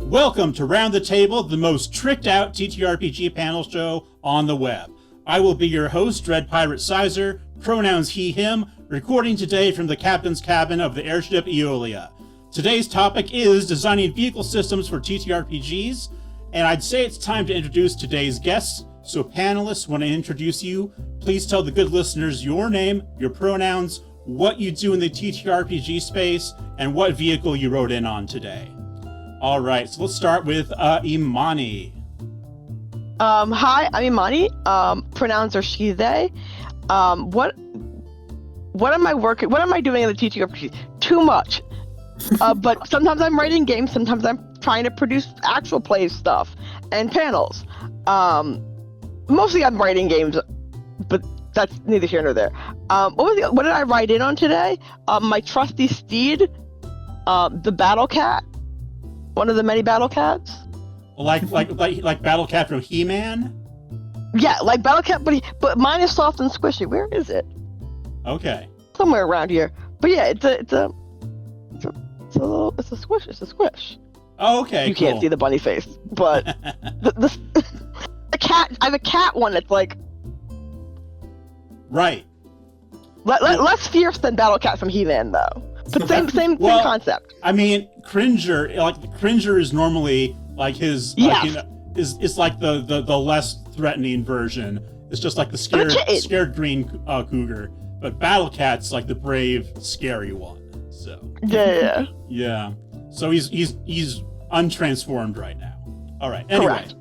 Welcome to Round the Table, the most tricked out TTRPG panel show on the web. I will be your host, Dread Pirate Syzer, pronouns he, him, recording today from the captain's cabin of the airship Eolia. Today's topic is designing vehicle systems for TTRPGs, and I'd say it's time to introduce today's guests. So panelists, when I introduce you, please tell the good listeners your name, your pronouns, what you do in the TTRPG space, and what vehicle you rode in on today. All right, so let's start with Imani. Hi, I'm Imani. Pronouns are she, they. What am I doing in the TTRPG? Too much. But sometimes I'm writing games, sometimes I'm trying to produce actual play stuff and panels. Mostly I'm writing games, but that's neither here nor there. What did I write in on today? My trusty steed, the Battle Cat. One of the many Battle Cats. Like Battle Cat from He-Man? Yeah, like Battle Cat, but mine is soft and squishy. Where is it? Okay. Somewhere around here. But yeah, it's a squish. It's a squish. Oh, okay. You can't see the bunny face, but the cat. I have a cat one that's like right. Less fierce than Battle Cat from He-Man, though. But same concept. I mean, Cringer is normally like his, is like the less threatening version. It's just like the scared green cougar. But Battle Cat's like the brave, scary one. So yeah. So he's untransformed right now. All right. Anyway. Correct.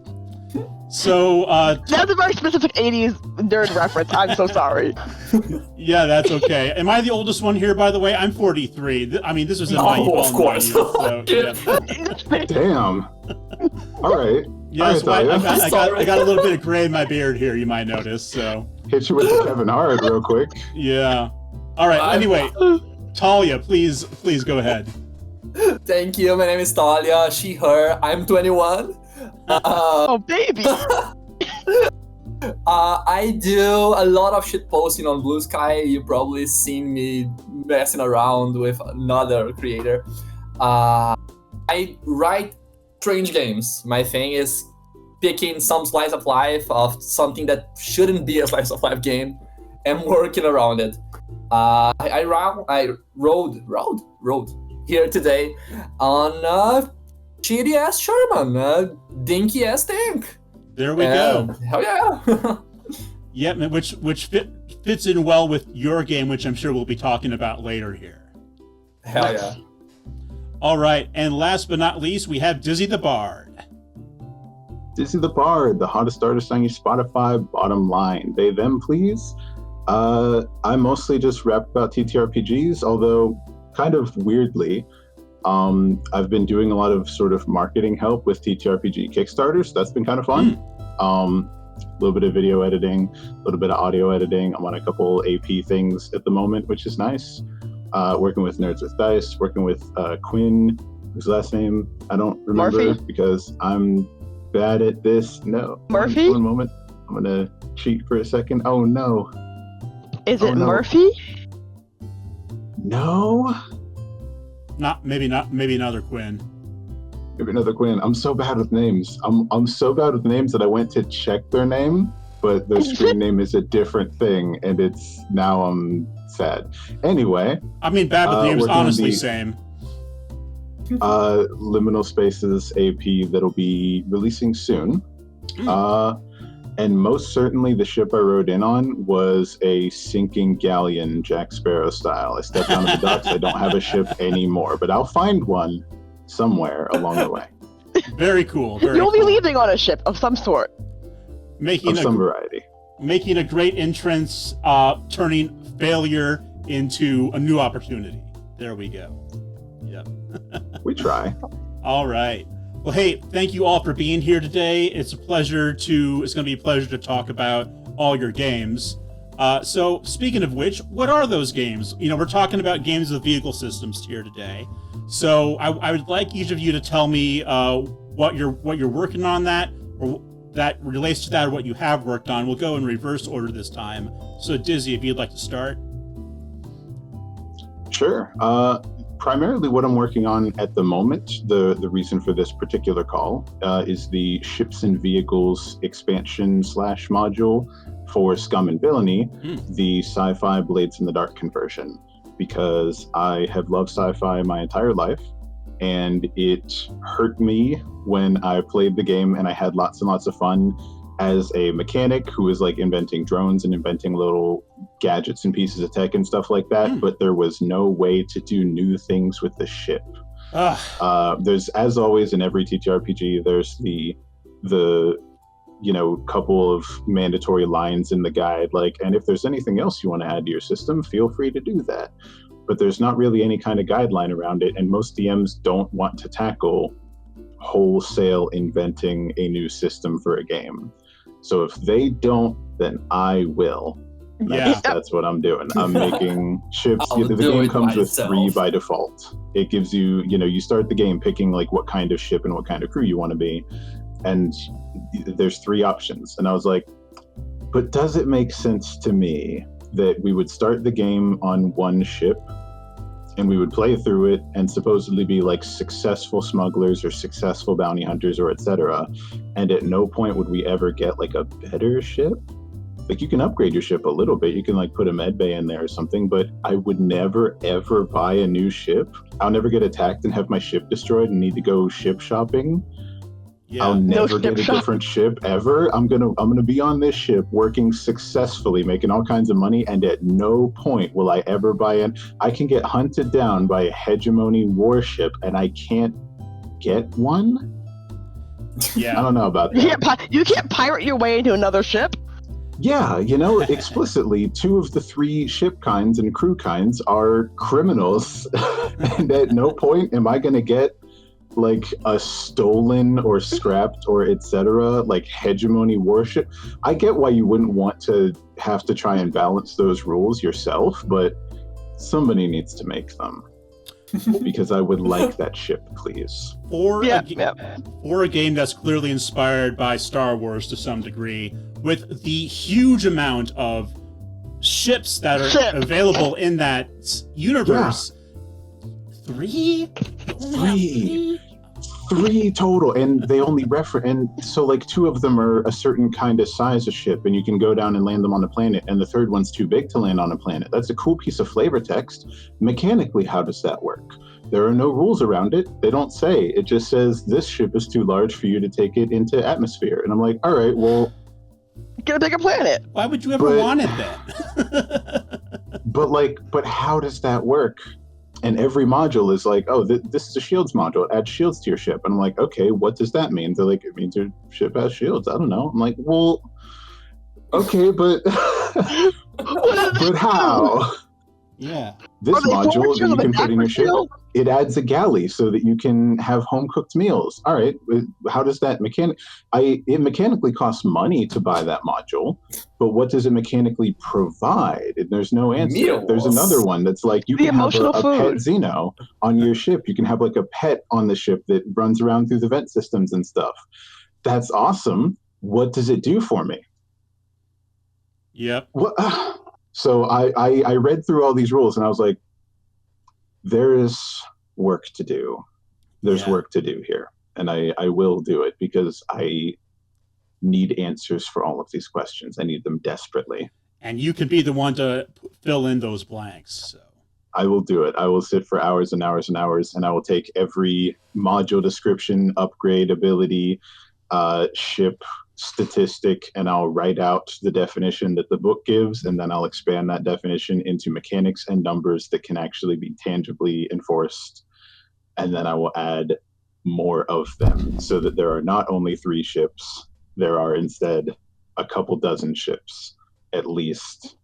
So that's a very specific 80s nerd reference. I'm so sorry. Yeah, that's okay. Am I the oldest one here, by the way? I'm 43. I mean, this was in my youth. Of course. So, yeah. Damn. All right. Yeah, so I got a little bit of gray in my beard here, you might notice. So hit you with the Kevin Hart real quick. Yeah. All right. Anyway, Talia, please go ahead. Thank you. My name is Talia. She, her. I'm 21. Oh, baby. I do a lot of shit posting on Blue Sky. You probably seen me messing around with another creator. I write strange games. My thing is picking some slice of life of something that shouldn't be a slice of life game and working around it. I rode here today on shitty ass Sherman, dinky ass tank. There we go. Hell yeah. Yep, which fits in well with your game, which I'm sure we'll be talking about later here. Hell yeah. All right, and last but not least, we have Dizzy the Bard. Dizzy the Bard, the hottest artist on your Spotify bottom line. They, them, please. I mostly just rap about TTRPGs, although kind of weirdly, I've been doing a lot of sort of marketing help with TTRPG Kickstarters. That's been kind of fun. A little bit of video editing, a little bit of audio editing. I'm on a couple AP things at the moment, which is nice. Working with Nerds with Dice, working with Quinn, whose last name I don't remember Murphy? Because I'm bad at this. No. Murphy? One moment. I'm going to cheat for a second. Oh, no. Is it no. Murphy? No. Maybe another Quinn. Maybe another Quinn. I'm so bad with names. I'm so bad with names that I went to check their name, but their screen name is a different thing, and now I'm sad. Anyway. I mean, bad with names, honestly, same. Liminal Spaces AP that'll be releasing soon. And most certainly the ship I rode in on was a sinking galleon, Jack Sparrow style. I stepped onto the docks. I don't have a ship anymore, but I'll find one somewhere along the way. Very cool. You'll be leaving on a ship of some sort. Of some variety. Making a great entrance, turning failure into a new opportunity. There we go. Yep. We try. All right. Well, hey, thank you all for being here today. It's going to be a pleasure to talk about all your games. So speaking of which, what are those games? We're talking about games with vehicle systems here today. So I would like each of you to tell me what you're working on or that relates to that or what you have worked on. We'll go in reverse order this time. So Dizzy, if you'd like to start. Sure. primarily what I'm working on at the moment, the reason for this particular call, is the Ships and Vehicles expansion / module for Scum and Villainy, the sci-fi Blades in the Dark conversion, because I have loved sci-fi my entire life, and it hurt me when I played the game and I had lots and lots of fun as a mechanic who was like inventing drones and inventing little gadgets and pieces of tech and stuff like that, but there was no way to do new things with the ship. There's, as always in every TTRPG, there's the couple of mandatory lines in the guide, like, and if there's anything else you want to add to your system, feel free to do that. But there's not really any kind of guideline around it, and most DMs don't want to tackle wholesale inventing a new system for a game. So if they don't, then I will. That's what I'm doing. I'm making ships. The game comes with 3 by default. It gives you, you start the game picking like what kind of ship and what kind of crew you want to be. And there's 3 options. And I was like, but does it make sense to me that we would start the game on one ship and we would play through it and supposedly be like successful smugglers or successful bounty hunters or etc. And at no point would we ever get like a better ship? Like, you can upgrade your ship a little bit. You can like put a med bay in there or something, but I would never ever buy a new ship. I'll never get attacked and have my ship destroyed and need to go ship shopping. I'll never get a different ship ever. I'm gonna be on this ship working successfully, making all kinds of money, and at no point will I ever buy in. I can get hunted down by a hegemony warship and I can't get one? I don't know about that. You can't pirate your way into another ship? Yeah, explicitly 2 of the 3 ship kinds and crew kinds are criminals. And at no point am I gonna get like a stolen or scrapped or etc. like hegemony warship. I get why you wouldn't want to have to try and balance those rules yourself, but somebody needs to make them. Because I would like that ship, please. For a game that's clearly inspired by Star Wars to some degree, with the huge amount of ships that are available in that universe. 3 total, and they only reference, and so like 2 of them are a certain kind of size of ship, and you can go down and land them on a planet, and the 3rd one's too big to land on a planet. That's a cool piece of flavor text. Mechanically, how does that work? There are no rules around it. They don't say. It just says this ship is too large for you to take it into atmosphere. And I'm like, all right, well, get a bigger planet. Why would you ever want it then? but how does that work? And every module is like, oh, this is a shields module. Add shields to your ship. And I'm like, okay, what does that mean? They're like, it means your ship has shields. I don't know. I'm like, well, okay, but but how? Yeah. This module that you can put in your ship, it adds a galley so that you can have home-cooked meals. All right, how does that it mechanically costs money to buy that module, but what does it mechanically provide? There's no answer. Meals. There's another one that's like, you can have a pet Xeno on your ship. You can have like a pet on the ship that runs around through the vent systems and stuff. That's awesome. What does it do for me? Yep. So I read through all these rules and I was like, there's work to do. There's work to do here. And I will do it because I need answers for all of these questions. I need them desperately. And you can be the one to fill in those blanks. So I will do it. I will sit for hours and hours and hours, and I will take every module description, upgrade, ability, ship, statistic, and I'll write out the definition that the book gives, and then I'll expand that definition into mechanics and numbers that can actually be tangibly enforced, and then I will add more of them so that there are not only 3 ships, there are instead a couple dozen ships at least,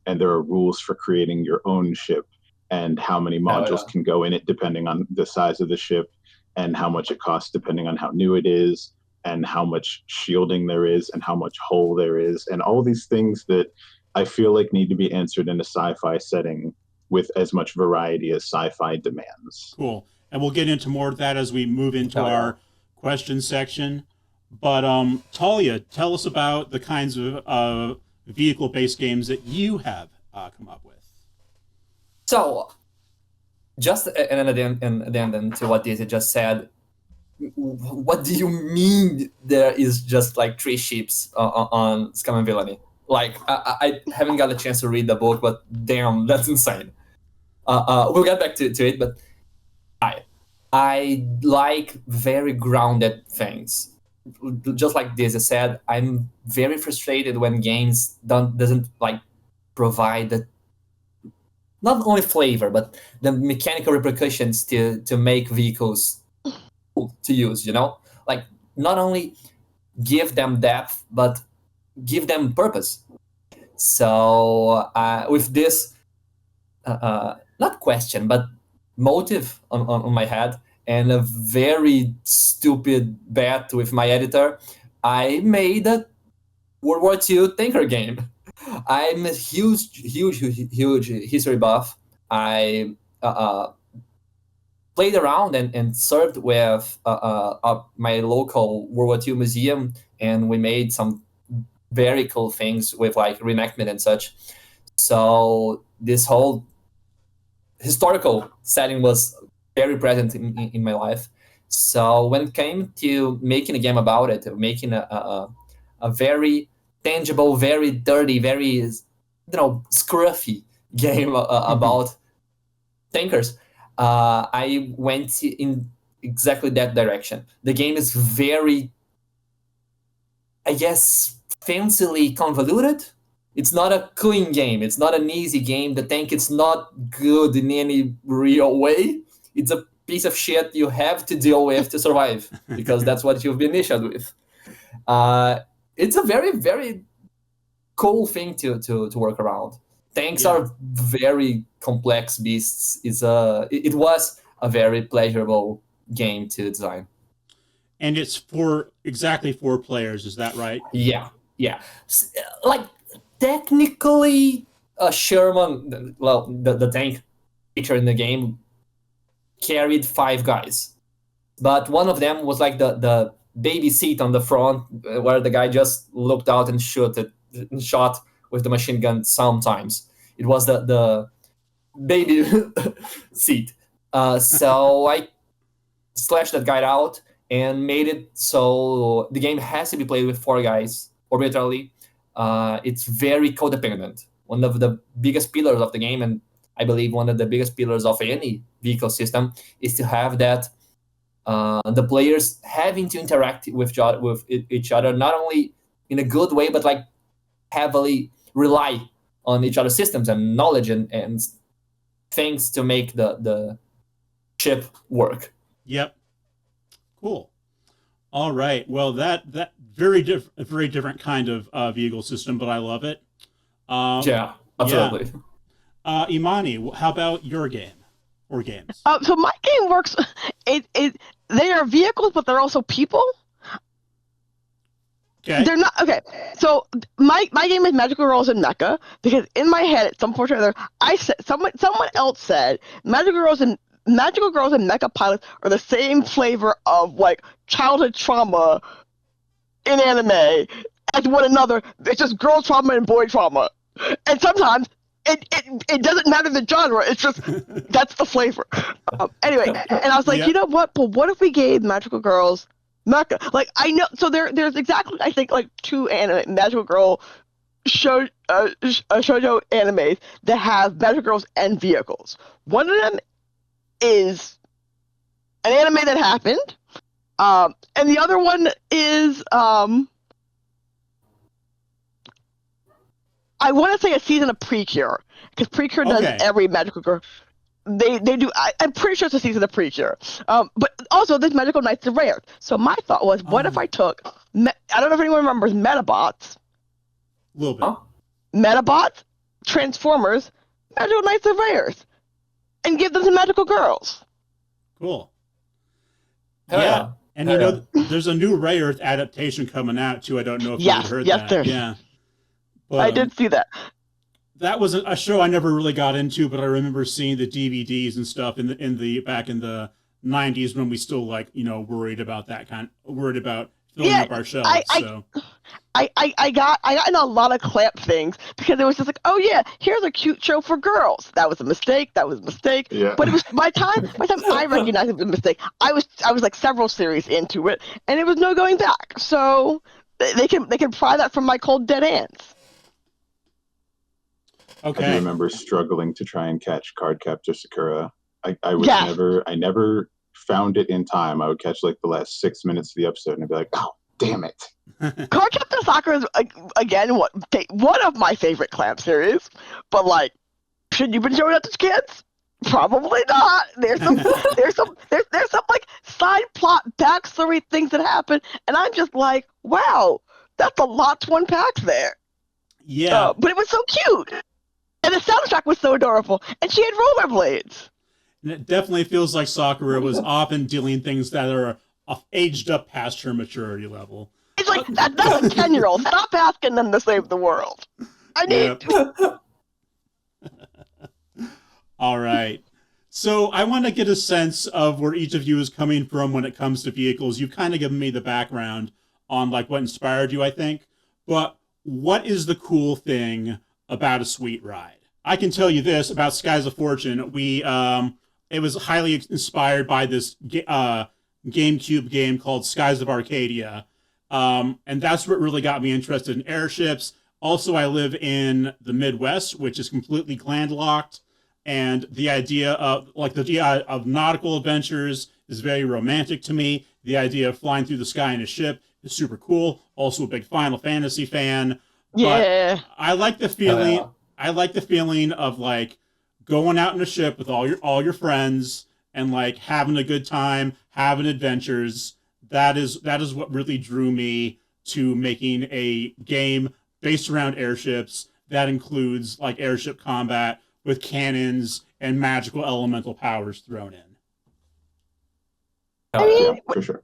and there are rules for creating your own ship and how many modules can go in it depending on the size of the ship and how much it costs depending on how new it is, and how much shielding there is, and how much hull there is, and all these things that I feel like need to be answered in a sci-fi setting with as much variety as sci-fi demands. Cool. And we'll get into more of that as we move into our question section. But Talia, tell us about the kinds of vehicle-based games that you have come up with. So, just an addendum to what Daisy just said. What do you mean there is just like 3 ships on Scum and Villainy? Like, I haven't got a chance to read the book, but damn, that's insane. We'll get back to it, but I like very grounded things. Just like Daisy said, I'm very frustrated when games doesn't like provide the not only flavor but the mechanical repercussions to make vehicles cool to use. Like not only give them depth but give them purpose. So with this, not question but motive on my head and a very stupid bet with my editor, I made a World War II tanker game. I'm a huge history buff. I played around and served with my local World War II museum, and we made some very cool things with like reenactment and such. So this whole historical setting was very present in my life. So when it came to making a game about it, making a very tangible, very dirty, very scruffy game about tankers, I went in exactly that direction. The game is very, I guess, fancily convoluted. It's not a clean game. It's not an easy game. The tank is not good in any real way. It's a piece of shit you have to deal with to survive because that's what you've been issued with. It's a very, very cool thing to work around. Tanks are very complex beasts. It was a very pleasurable game to design. And it's exactly 4 players, is that right? Yeah. Like, technically, Sherman, well, the tank feature in the game carried 5 guys. But one of them was like the baby seat on the front where the guy just looked out and shot with the machine gun sometimes. It was the baby seat. So I slashed that guy out and made it so the game has to be played with 4 guys orbitally. It's very codependent. One of the biggest pillars of the game, and I believe one of the biggest pillars of any vehicle system, is to have that the players having to interact with each other, not only in a good way, but like heavily rely on each other's systems and knowledge and things to make the ship work. Yep. Cool. All right. Well, that very different kind of vehicle system, but I love it. Yeah, absolutely. Yeah. Imani, how about your game or games? So my game works. They are vehicles, but they're also people. Okay. They're not okay. So my game is Magical Girls and Mecha because in my head at some point or other I said someone else said Magical Girls and Mecha pilots are the same flavor of like childhood trauma in anime as one another. It's just girl trauma and boy trauma, and sometimes it doesn't matter the genre. It's just that's the flavor. Anyway, and I was like, You know what? But what if we gave Magical Girls Mecha? Like I know, so there's exactly I think like 2 anime Magical Girl shoujo animes that have Magical Girls and vehicles. One of them is an anime that happened, and the other one is I want to say a season of Precure because Precure does every Magical Girl. They do. I'm pretty sure it's a season of Precure. But also this Magical Knights of Rare. So my thought was, what if I took? I don't know if anyone remembers Metabots. A little bit. Metabots, Transformers, Magical Knights of Rares, and give them to Magical Girls. Cool. Yeah. And you know, there's a new Ray Earth adaptation coming out too. I don't know if you've heard that. There. Yeah. But, I did see that. That was a show I never really got into, but I remember seeing the DVDs and stuff back in the 90s when we still worried about filling up our shelves. I got in a lot of clamp things because it was just like, oh yeah, here's a cute show for girls. That was a mistake. Yeah. But it was by the time I recognized it was a mistake, I was like several series into it, and it was no going back. So they can pry that from my cold dead hands. Okay. I do remember struggling to try and catch Cardcaptor Sakura. I never found it in time. I would catch like the last 6 minutes of the episode and I'd be like, oh, damn it. Cardcaptor Sakura is again one of my favorite clamp series, but like, should you been showing up to kids? Probably not. There's some like side plot backstory things that happen, and I'm just like, wow, that's a lot to unpack there. Yeah. But it was so cute, and the soundtrack was so adorable, and she had rollerblades. And it definitely feels like Sakura was often dealing things that are aged up past her maturity level. It's like that's a 10-year-old. Stop asking them to save the world. I need. Yep. All right. So I want to get a sense of where each of you is coming from when it comes to vehicles. You've kind of given me the background on like what inspired you, I think. But what is the cool thing about a sweet ride? I can tell you this about Skies of Fortune. It was highly inspired by this GameCube game called Skies of Arcadia. And that's what really got me interested in airships. Also, I live in the Midwest, which is completely landlocked. And the idea of nautical adventures is very romantic to me. The idea of flying through the sky in a ship is super cool. Also a big Final Fantasy fan. Yeah. But I like the feeling. I like the feeling of like going out in a ship with all your friends and like having a good time, having adventures. That is what really drew me to making a game based around airships that includes like airship combat with cannons and magical elemental powers thrown in. Yeah, for sure.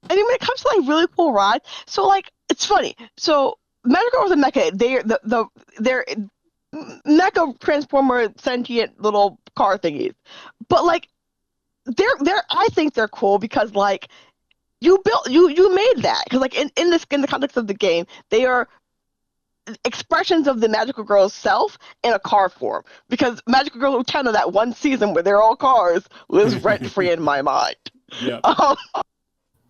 I mean, when it comes to like really cool rides, so like it's funny. So Magical Girls and Mecha, they're mecha transformer sentient little car thingies, but like I think they're cool because like you made that because like in the context of the game, they are expressions of the Magical Girls self in a car form, because Magical Girl Lieutenant, that one season where they're all cars, lives rent free in my mind. Yeah. And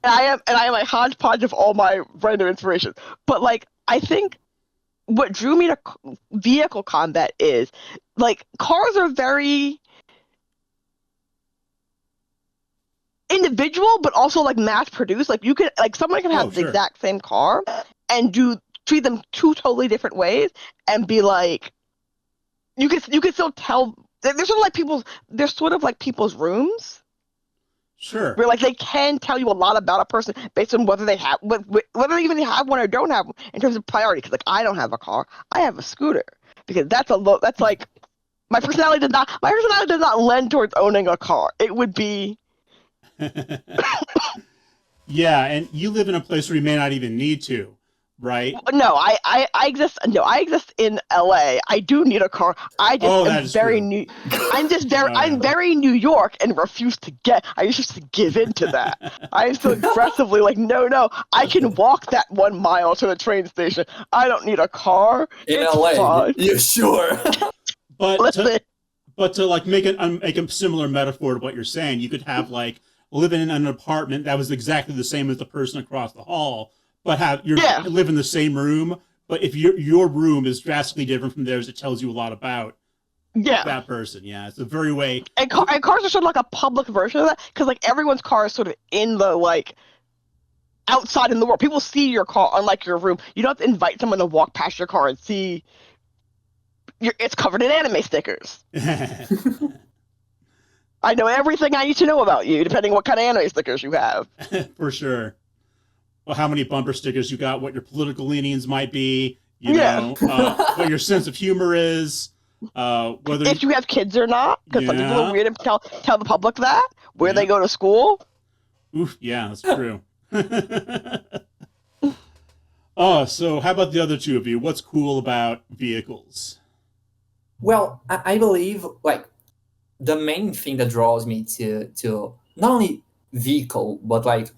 I am a hodgepodge of all my random inspirations. But like I think what drew me to vehicle combat is like cars are very individual, but also like mass produced. Like you could someone can have the exact same car and treat them two totally different ways and be like, you can still tell they're sort of like people's rooms. Sure. Where like they can tell you a lot about a person based on whether they even have one or don't have one in terms of priority. Because like I don't have a car, I have a scooter because that's like my personality does not lend towards owning a car. It would be. Yeah, and you live in a place where you may not even need to, right? No, I exist. No, I exist in LA. I do need a car. I just am very new. I'm very New York and refuse to I refuse to give in to that. I am so aggressively like, no, I can walk that 1 mile to the train station. I don't need a car. In it's LA, fun. you sure? But to like make a similar metaphor to what you're saying, you could have like living in an apartment that was exactly the same as the person across the hall, but live in the same room. But if your room is drastically different from theirs, it tells you a lot about that person. Yeah, it's a very way. And cars are sort of like a public version of that, because like everyone's car is sort of in the like outside in the world. People see your car, unlike your room. You don't have to invite someone to walk past your car and see. It's covered in anime stickers. I know everything I need to know about you, depending what kind of anime stickers you have. For sure. Well, how many bumper stickers you got, what your political leanings might be, know, what your sense of humor is, whether if you have kids or not, because some people are weird and tell the public that, where they go to school. Oof, yeah, that's true. So how about the other two of you? What's cool about vehicles? Well, I believe like the main thing that draws me to not only vehicle, but like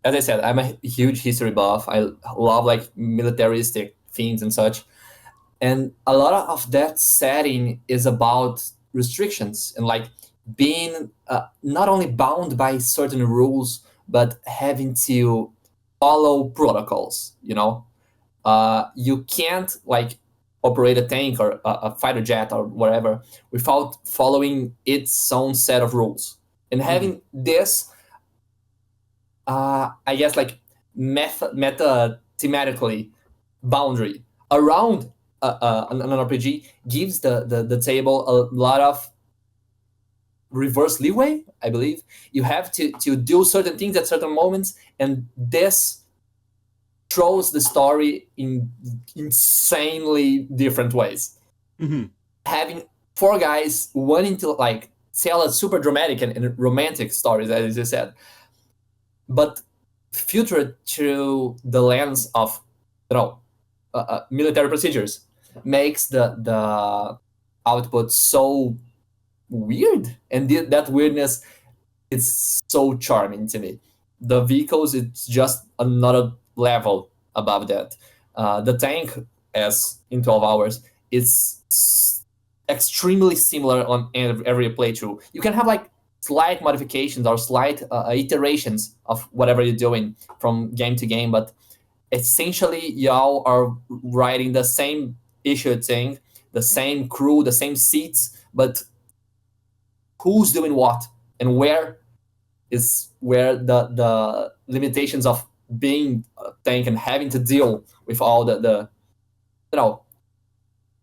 as I said, I'm a huge history buff. I love like militaristic themes and such. And a lot of that setting is about restrictions and like being not only bound by certain rules, but having to follow protocols. You can't like operate a tank or a fighter jet or whatever without following its own set of rules. And having this, I guess, like meta thematically boundary around an RPG gives the table a lot of reverse leeway. I believe you have to do certain things at certain moments, and this throws the story in insanely different ways. Having 4 guys wanting to like tell a super dramatic and romantic stories, as you said, but filtered through the lens of military procedures makes the output so weird, and that weirdness is so charming to me. The vehicles, it's just another level above that. The tank, as in 12 hours, is extremely similar on every playthrough. You can have like slight modifications or slight iterations of whatever you're doing from game to game, but essentially y'all are riding the same issue thing, the same crew, the same seats, but who's doing what and where is where the limitations of being a tank and having to deal with all the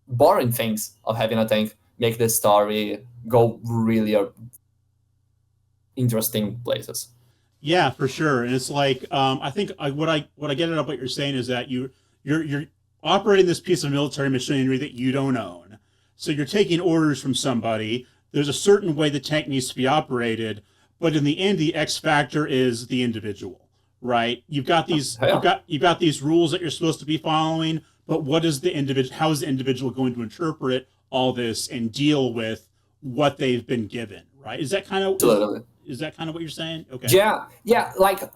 boring things of having a tank make this story go really interesting places. Yeah, for sure. And it's like I think what I get out of what you're saying is that you're operating this piece of military machinery that you don't own. So you're taking orders from somebody. There's a certain way the tank needs to be operated, but in the end, the X factor is the individual, right? You've got these you've got these rules that you're supposed to be following, but what is the individual? How is the individual going to interpret all this and deal with what they've been given? Right? Is that kind of is that kind of what you're saying? Okay. Yeah. Like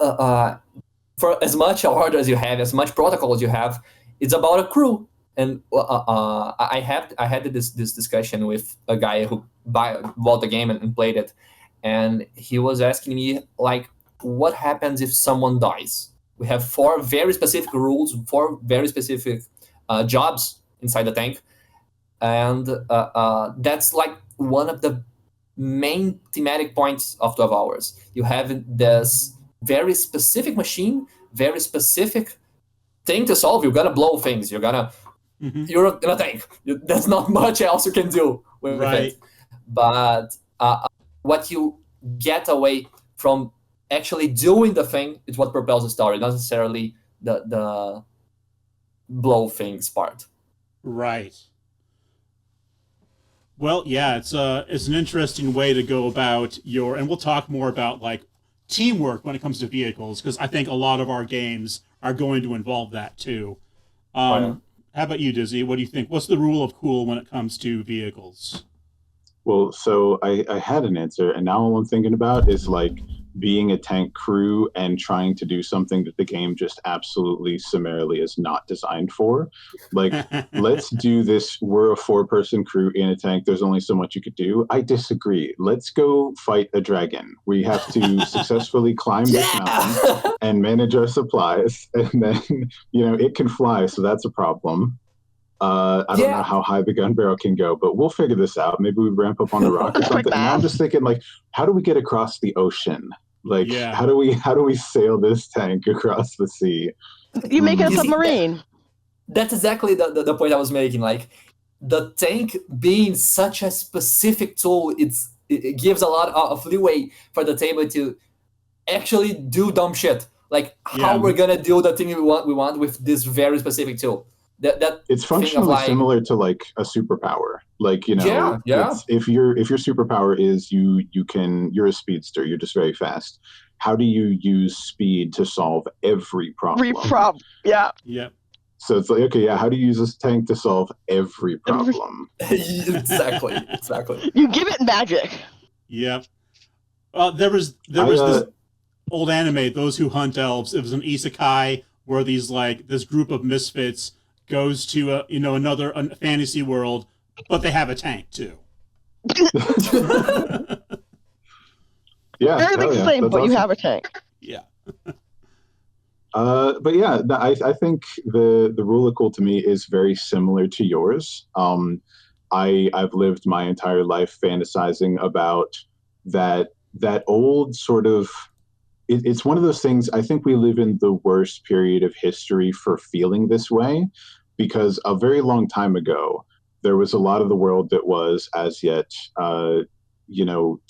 for as much order as you have, as much protocol as you have, it's about a crew. And I had this discussion with a guy who bought the game and played it, and he was asking me like, what happens if someone dies? We have 4 very specific rules, 4 very specific jobs inside the tank, and that's like one of the main thematic points of 12 hours. You have this very specific machine, very specific thing to solve. You're gonna blow things. You're in a tank. There's not much else you can do with it. But what you get away from actually doing the thing is what propels the story, not necessarily the blow things part. Right. Well, yeah, it's an interesting way to go about and we'll talk more about like teamwork when it comes to vehicles, because I think a lot of our games are going to involve that too. How about you, Dizzy? What do you think? What's the rule of cool when it comes to vehicles? Well, so I had an answer, and now all I'm thinking about is like being a tank crew and trying to do something that the game just absolutely summarily is not designed for. Like, let's do this. We're a 4-person crew in a tank. There's only so much you could do. I disagree. Let's go fight a dragon. We have to successfully climb this mountain and manage our supplies. And then, it can fly, so that's a problem. I don't know how high the gun barrel can go, but we'll figure this out. Maybe we ramp up on the rock or something. Now I'm just thinking, like, how do we get across the ocean? Like, how do we sail this tank across the sea? You make it a submarine. That's exactly the point I was making. Like, the tank being such a specific tool, it gives a lot of leeway for the table to actually do dumb shit. Like, how we're gonna do the thing we want with this very specific tool. That it's functionally similar to like a superpower. Like, if your superpower is you're a speedster, you're just very fast. How do you use speed to solve every problem? Yeah. So it's like, okay, how do you use this tank to solve every problem? Exactly. You give it magic. Yeah. There was this. old anime, Those Who Hunt Elves. It was an isekai where this group of misfits goes to another fantasy world, but they have a tank too. Yeah, Everything's the same, that's but you awesome. have a tank. Yeah. But yeah, I think the rule of cool to me is very similar to yours. I've lived my entire life fantasizing about that old sort of. It's one of those things. I think we live in the worst period of history for feeling this way, because a very long time ago there was a lot of the world that was as yet to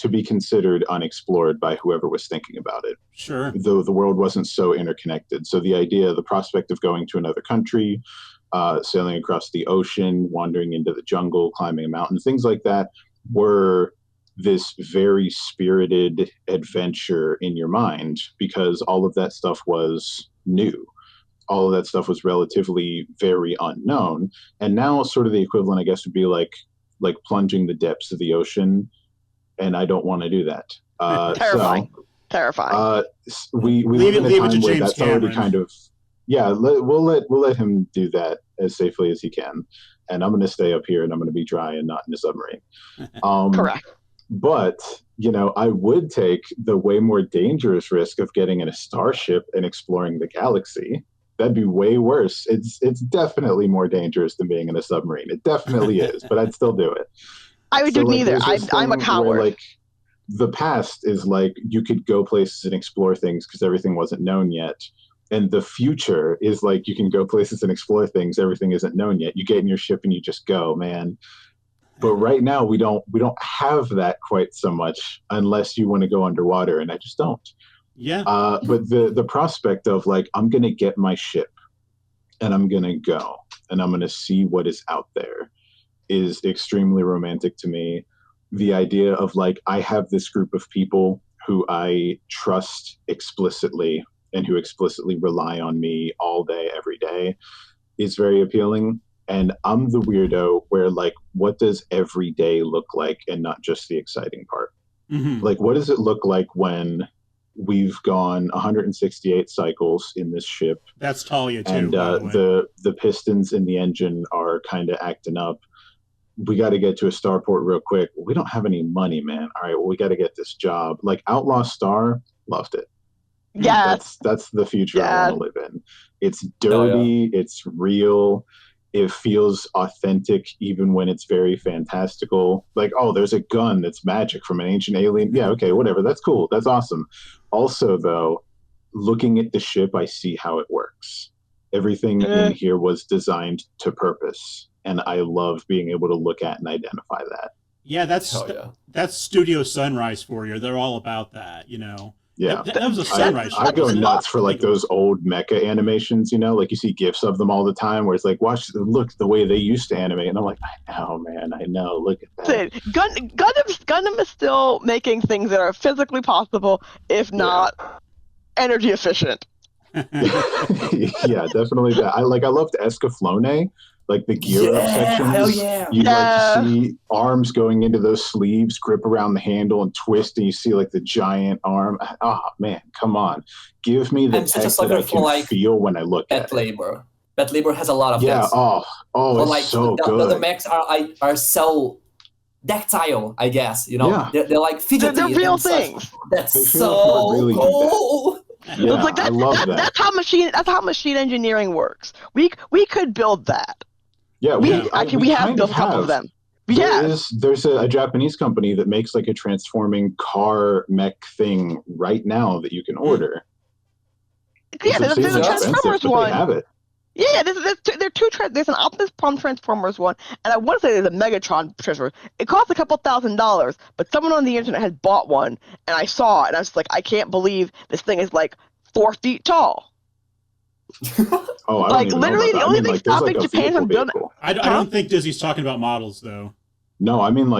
be considered unexplored by whoever was thinking about it. Sure. Though the world wasn't so interconnected. So the prospect of going to another country, sailing across the ocean, wandering into the jungle, climbing a mountain, things like that were this very spirited adventure in your mind, because all of that stuff was new. All of that stuff was relatively very unknown. And now sort of the equivalent, I guess, would be like plunging the depths of the ocean. And I don't want to do that. Terrifying. Terrifying. We Leave live in it a time to where James that's already Cameron. kind of we'll let him do that as safely as he can, and I'm going to stay up here and I'm going to be dry and not in a submarine. Correct. But I would take the way more dangerous risk of getting in a starship and exploring the galaxy. That'd be way worse. It's definitely more dangerous than being in a submarine. It definitely is, but I'd still do it. I would do neither. there's this I'm a thing coward. where, the past is you could go places and explore things because everything wasn't known yet. And the future is you can go places and explore things. Everything isn't known yet. You get in your ship and you just go, man. But right now we don't have that quite so much unless you want to go underwater, and I just don't. Yeah. But the prospect of I'm going to get my ship and I'm going to go and I'm going to see what is out there is extremely romantic to me. The idea of I have this group of people who I trust explicitly and who explicitly rely on me all day, every day is very appealing. And I'm the weirdo where what does every day look like and not just the exciting part? Mm-hmm. What does it look like when we've gone 168 cycles in this ship? That's Talia too. And by the way. the pistons in the engine are kind of acting up. We got to get to a starport real quick. We don't have any money, man. All right, well, we got to get this job. Outlaw Star, loved it. Yes. That's the future I want to live in. It's dirty. It's real. It feels authentic, even when it's very fantastical. There's a gun that's magic from an ancient alien. Yeah, okay, whatever. That's cool. That's awesome. Also, though, looking at the ship, I see how it works. Everything in here was designed to purpose. And I love being able to look at and identify that. Yeah, that's Studio Sunrise for you. They're all about that, Yeah, that was a Sunrise. I go nuts for Like those old mecha animations. You see gifs of them all the time, where it's look the way they used to animate, and I'm like, I know, man, I know. Look at that. Gundam is still making things that are physically possible, if not energy efficient. Yeah, definitely that. I loved Escaflowne. The gear up sections. Hell yeah. You see arms going into those sleeves, grip around the handle and twist, and you see the giant arm. Oh man, come on. Give me the text that I can feel when I look at it. Labor. Pet Labor has a lot of this. But it's so good. The mechs are so tactile, I guess. They're fidgety. They're real things. That's so really cool. Yeah, I love that. That's how machine engineering works. We could build that. Yeah, we have built a couple of them. There's a Japanese company that makes a transforming car mech thing right now that you can order. Yeah, there's a Transformers one. They have it. Yeah, there's an Optimus Prime Transformers one, and I want to say there's a Megatron Transformers. It costs a couple $1,000s, but someone on the internet had bought one, and I saw it, and I was like, I can't believe this thing is 4 feet tall. Oh, I don't literally the only thing stopping Japan from building. I don't think Disney's talking about models though. No, I mean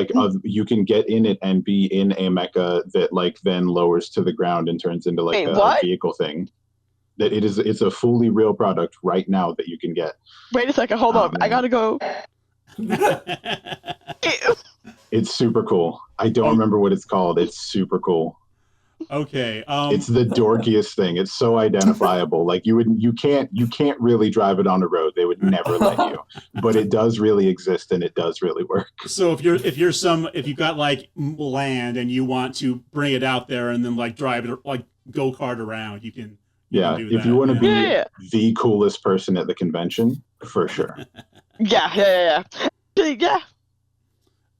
you can get in it and be in a mecha that then lowers to the ground and turns into a vehicle thing. That it's a fully real product right now that you can get. Wait a second, hold on. Man. I gotta go. It's super cool. I don't remember what it's called. It's super cool. Okay. It's the dorkiest thing. It's so identifiable. Like you can't really drive it on the road. They would never let you. But it does really exist and it does really work. So if you've got like land and you want to bring it out there and then like drive it like go kart around, you can Yeah, do if that. you want to be Yeah. the coolest person at the convention, for sure. Yeah. Yeah.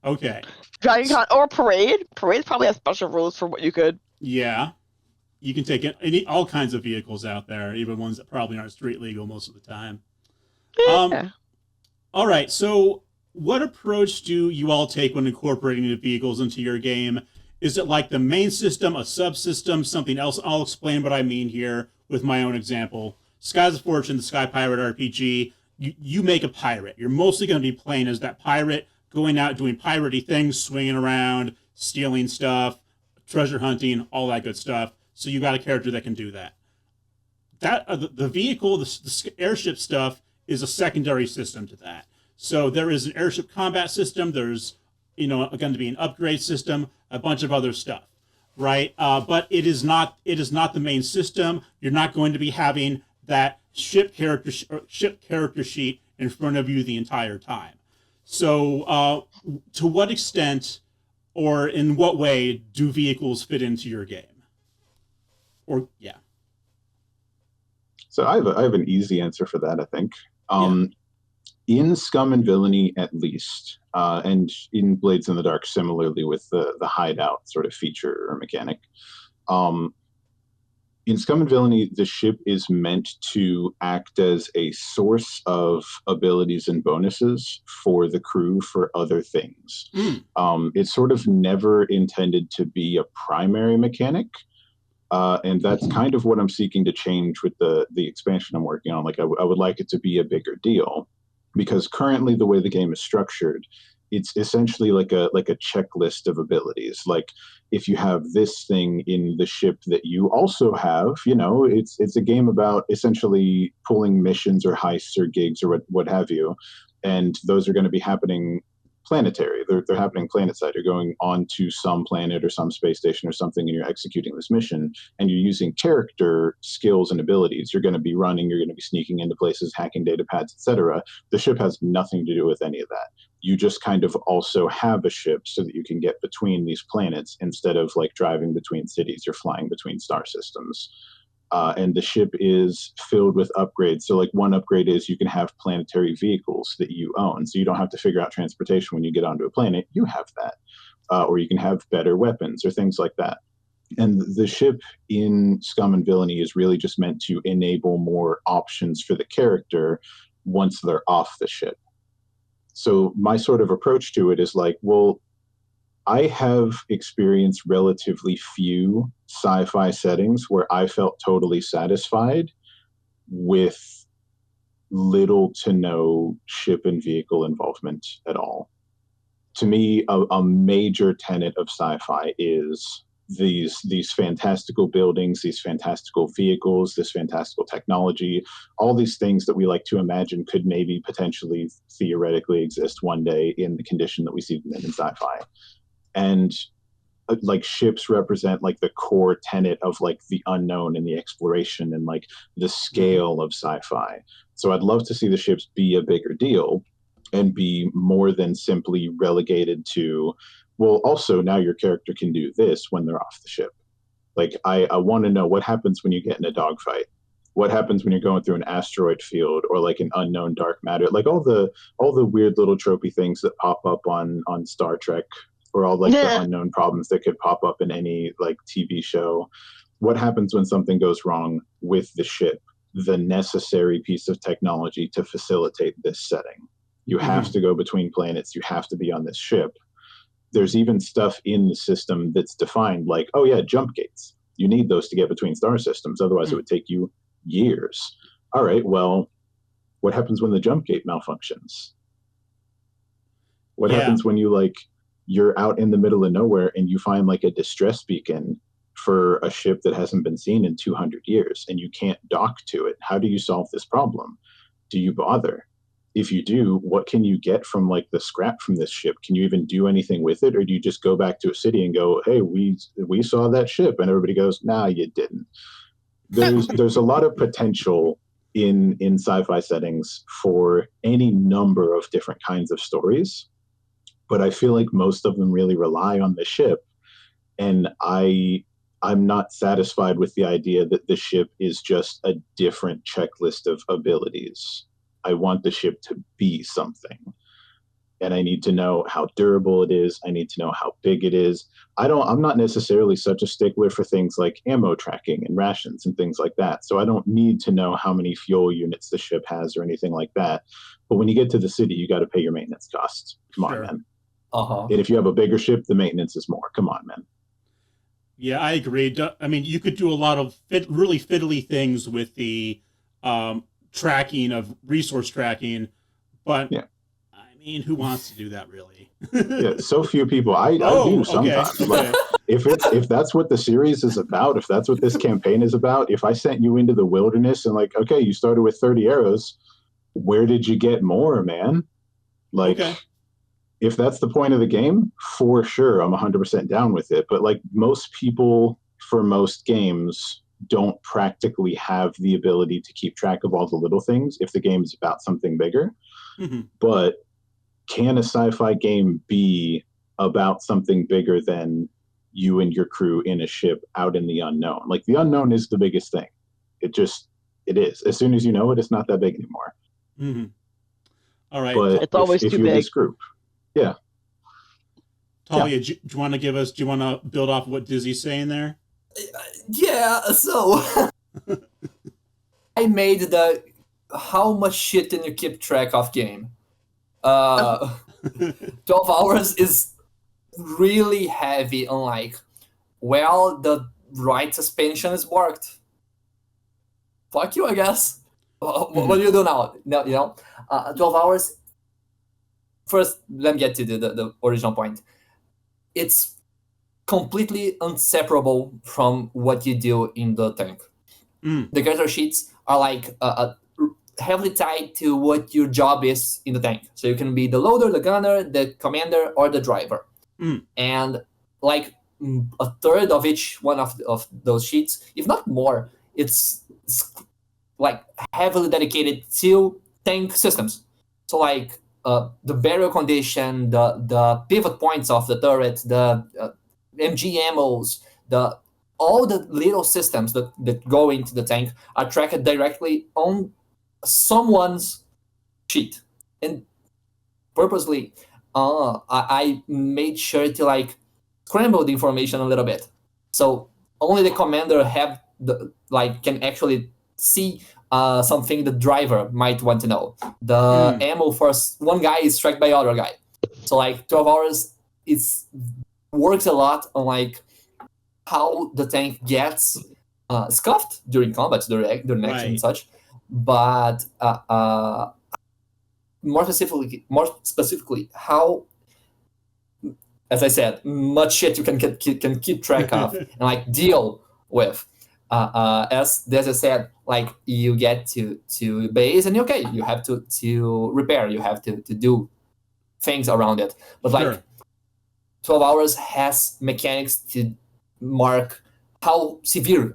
Okay. Dragon Con or parade. Parade probably has special rules for what you could. Yeah. You can take all kinds of vehicles out there, even ones that probably aren't street legal most of the time. Yeah. All right. So, what approach do you all take when incorporating the vehicles into your game? Is it like the main system, a subsystem, something else? I'll explain what I mean here with my own example. Skies of Fortune, the Sky Pirate RPG. You make a pirate. You're mostly going to be playing as that pirate, going out doing piratey things, swinging around, stealing stuff, treasure hunting, all that good stuff. So you got a character that can do that. The vehicle, the airship stuff is a secondary system to that. So there is an airship combat system. There's going to be an upgrade system, a bunch of other stuff, right? But it is not the main system. You're not going to be having that ship character sheet in front of you the entire time. So to what extent or in what way do vehicles fit into your game? Or yeah. So I have an easy answer for that, I think. In Scum and Villainy, at least, and in Blades in the Dark, similarly with the hideout sort of feature or mechanic. In Scum and Villainy, the ship is meant to act as a source of abilities and bonuses for the crew for other things. It's sort of never intended to be a primary mechanic. And that's kind of what I'm seeking to change with the expansion I'm working on. Like I would like it to be a bigger deal, because currently the way the game is structured, it's essentially like a checklist of abilities. Like if you have this thing in the ship that you also have, it's a game about essentially pulling missions or heists or gigs or what have you, and those are going to be happening planetary. They're happening planetside. You're going on to some planet or some space station or something, and you're executing this mission, and you're using character skills and abilities. You're going to be running, you're going to be sneaking into places, hacking data pads, etc. The ship has nothing to do with any of that. You just kind of also have a ship so that you can get between these planets instead of like driving between cities. You're flying between star systems. And the ship is filled with upgrades. So like one upgrade is you can have planetary vehicles that you own. So you don't have to figure out transportation when you get onto a planet. You have that. Or you can have better weapons or things like that. And the ship in Scum and Villainy is really just meant to enable more options for the character once they're off the ship. So my sort of approach to it is like, well, I have experienced relatively few sci-fi settings where I felt totally satisfied with little to no ship and vehicle involvement at all. To me, a major tenet of sci-fi is these fantastical buildings, these fantastical vehicles, this fantastical technology, all these things that we like to imagine could maybe potentially theoretically exist one day in the condition that we see them in sci-fi. And like ships represent like the core tenet of like the unknown and the exploration and like the scale of sci-fi. So I'd love to see the ships be a bigger deal and be more than simply relegated to, well, also now your character can do this when they're off the ship. Like I want to know what happens when you get in a dogfight. What happens when you're going through an asteroid field or like an unknown dark matter, like all the weird little tropey things that pop up on Star Trek, or all like the unknown problems that could pop up in any like TV show. What happens when something goes wrong with the ship, the necessary piece of technology to facilitate this setting? You have to go between planets. You have to be on this ship. There's even stuff in the system that's defined like, oh yeah, jump gates. You need those to get between star systems. Otherwise it would take you years. All right, well, what happens when the jump gate malfunctions? What happens when you're out in the middle of nowhere and you find like a distress beacon for a ship that hasn't been seen in 200 years and you can't dock to it? How do you solve this problem? Do you bother? if you do, what can you get from like the scrap from this ship? Can you even do anything with it, or do you just go back to a city and go, hey, we saw that ship, and everybody goes, nah, you didn't. There's a lot of potential in sci-fi settings for any number of different kinds of stories, but I feel like most of them really rely on the ship, and I'm not satisfied with the idea that the ship is just a different checklist of abilities. I want the ship to be something. And I need to know how durable it is. I need to know how big it is. I'm not necessarily such a stickler for things like ammo tracking and rations and things like that. So I don't need to know how many fuel units the ship has or anything like that. But when you get to the city, you got to pay your maintenance costs. Come on, man. Uh-huh. And if you have a bigger ship, the maintenance is more. Come on, man. Yeah, I agree. I mean, you could do a lot of really fiddly things with the tracking of resource tracking, but yeah. I mean, who wants to do that really? Yeah, so few people. I do sometimes. Okay. Like, if that's what the series is about, if that's what this campaign is about, if I sent you into the wilderness and like, okay, you started with 30 arrows, where did you get more, man? Like, if that's the point of the game, for sure, I'm 100% down with it. But like most people for most games don't practically have the ability to keep track of all the little things if the game is about something bigger. Mm-hmm. But can a sci-fi game be about something bigger than you and your crew in a ship out in the unknown? Like the unknown is the biggest thing. It is. As soon as you know it, it's not that big anymore. Mm-hmm. All right. But it's always if too you're big. This group. Yeah. Talia, do you want to build off what Dizzy's saying there? Yeah, so I made the how much shit can you keep track of game. 12 hours is really heavy on like, well, the right suspension is worked. Fuck you, I guess. What do you do now? No, 12 hours. First, let me get to the original point. It's completely inseparable from what you do in the tank. The character sheets are like heavily tied to what your job is in the tank. So you can be the loader, the gunner, the commander, or the driver. And like a third of each one of those sheets, if not more, it's like heavily dedicated to tank systems. So like the burial condition, the pivot points of the turret, the MG ammos, all the little systems that go into the tank are tracked directly on someone's sheet. And purposely, I made sure to like scramble the information a little bit, so only the commander can actually see something the driver might want to know. The ammo for one guy is tracked by other guy. So like 12 hours, works a lot on like how the tank gets scuffed during combat, during action and such. But more specifically, how, as I said, much shit you can keep track of and like deal with. As Desi said, like you get to base and okay, you have to repair, you have to do things around it. But like 12 hours has mechanics to mark how severe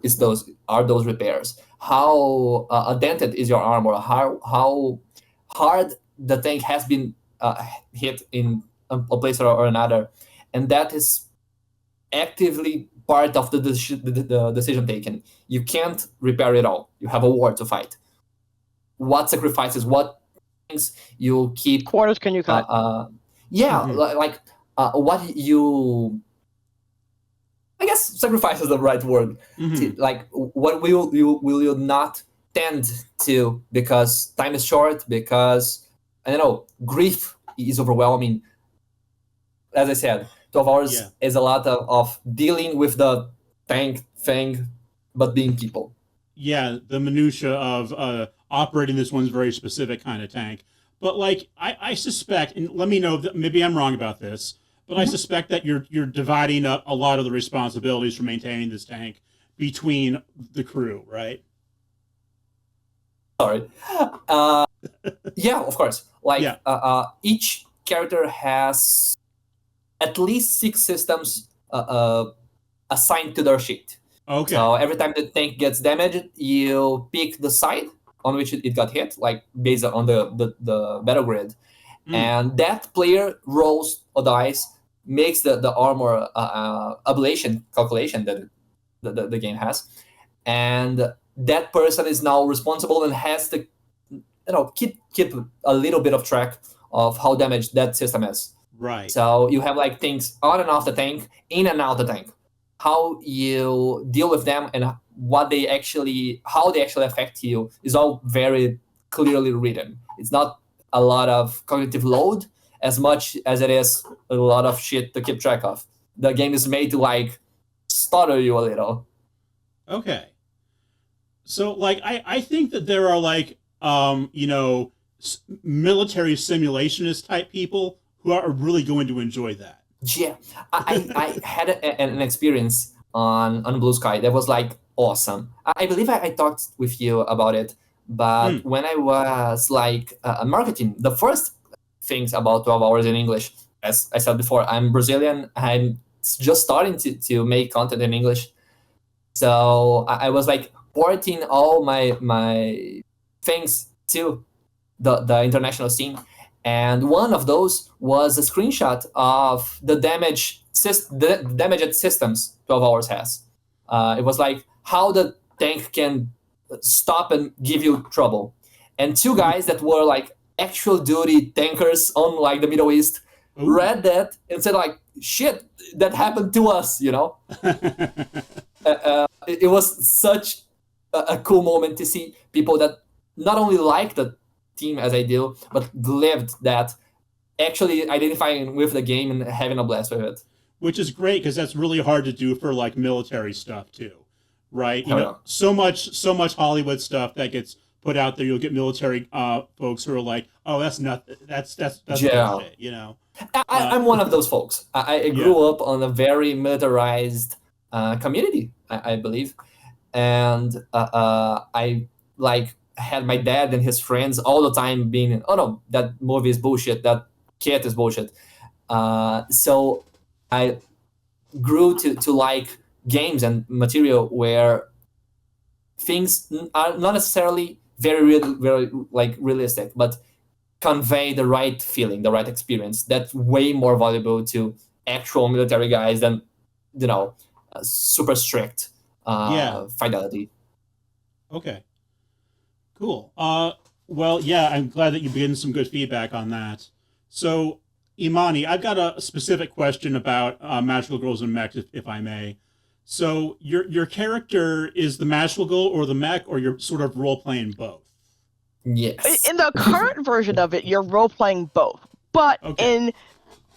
are those repairs, how dented is your armor, how hard the tank has been hit in a place or another, and that is actively part of the decision taken. You can't repair it all. You have a war to fight. What sacrifices, what things you keep? Quarters can you cut? What you, I guess sacrifice is the right word. Like what will you not tend to because time is short, because I don't know, grief is overwhelming. As I said, 12 hours is a lot of dealing with the tank thing, but being people. Yeah, the minutia of operating this one's very specific kind of tank. But like, I suspect, and let me know that maybe I'm wrong about this, but I suspect that you're dividing up a lot of the responsibilities for maintaining this tank between the crew, right? Sorry. Yeah, of course. Like Yeah. each character has at least 6 systems assigned to their sheet. Okay. So every time the tank gets damaged, you pick the side on which it got hit, like based on the battle grid. And that player rolls a dice, makes the armor ablation calculation that the game has, and that person is now responsible and has to keep a little bit of track of how damaged that system is. Right. So you have like things on and off the tank, in and out the tank. How you deal with them and how they actually affect you is all very clearly written. It's not a lot of cognitive load as much as it is a lot of shit to keep track of. The game is made to like stutter you a little. Okay. So like I think that there are like military simulationist type people who are really going to enjoy that. Yeah, I had an experience on Blue Sky that was like awesome. I believe I talked with you about it, but when I was like marketing, the first things about 12 hours in English, as I said before, I'm Brazilian. I'm just starting to make content in English. So I was like porting all my things to the international scene. And one of those was a screenshot of the damaged systems 12 Hours has. It was like how the tank can stop and give you trouble. And 2 guys that were like actual duty tankers on like the Middle East read that and said like, shit, that happened to us, you know? It was such a cool moment to see people that not only like the team as I do, but lived that, actually identifying with the game and having a blast with it. Which is great because that's really hard to do for like military stuff too, right? You know, so much Hollywood stuff that gets put out there. You'll get military folks who are like, "Oh, that's nothing. That's bullshit," you know. I'm one of those folks. I grew up on a very militarized community, I believe, and I like had my dad and his friends all the time being, oh no, that movie is bullshit, that kid is bullshit. So I grew to like games and material where things are not necessarily very like realistic, but convey the right feeling, the right experience. That's way more valuable to actual military guys than, super strict fidelity. Okay. Cool. Well, yeah, I'm glad that you've given some good feedback on that. So, Imani, I've got a specific question about Magical Girls and Mech, if I may. So, your character is the magical girl or the mech, or you're sort of role-playing both? Yes. In the current version of it, you're role-playing both. But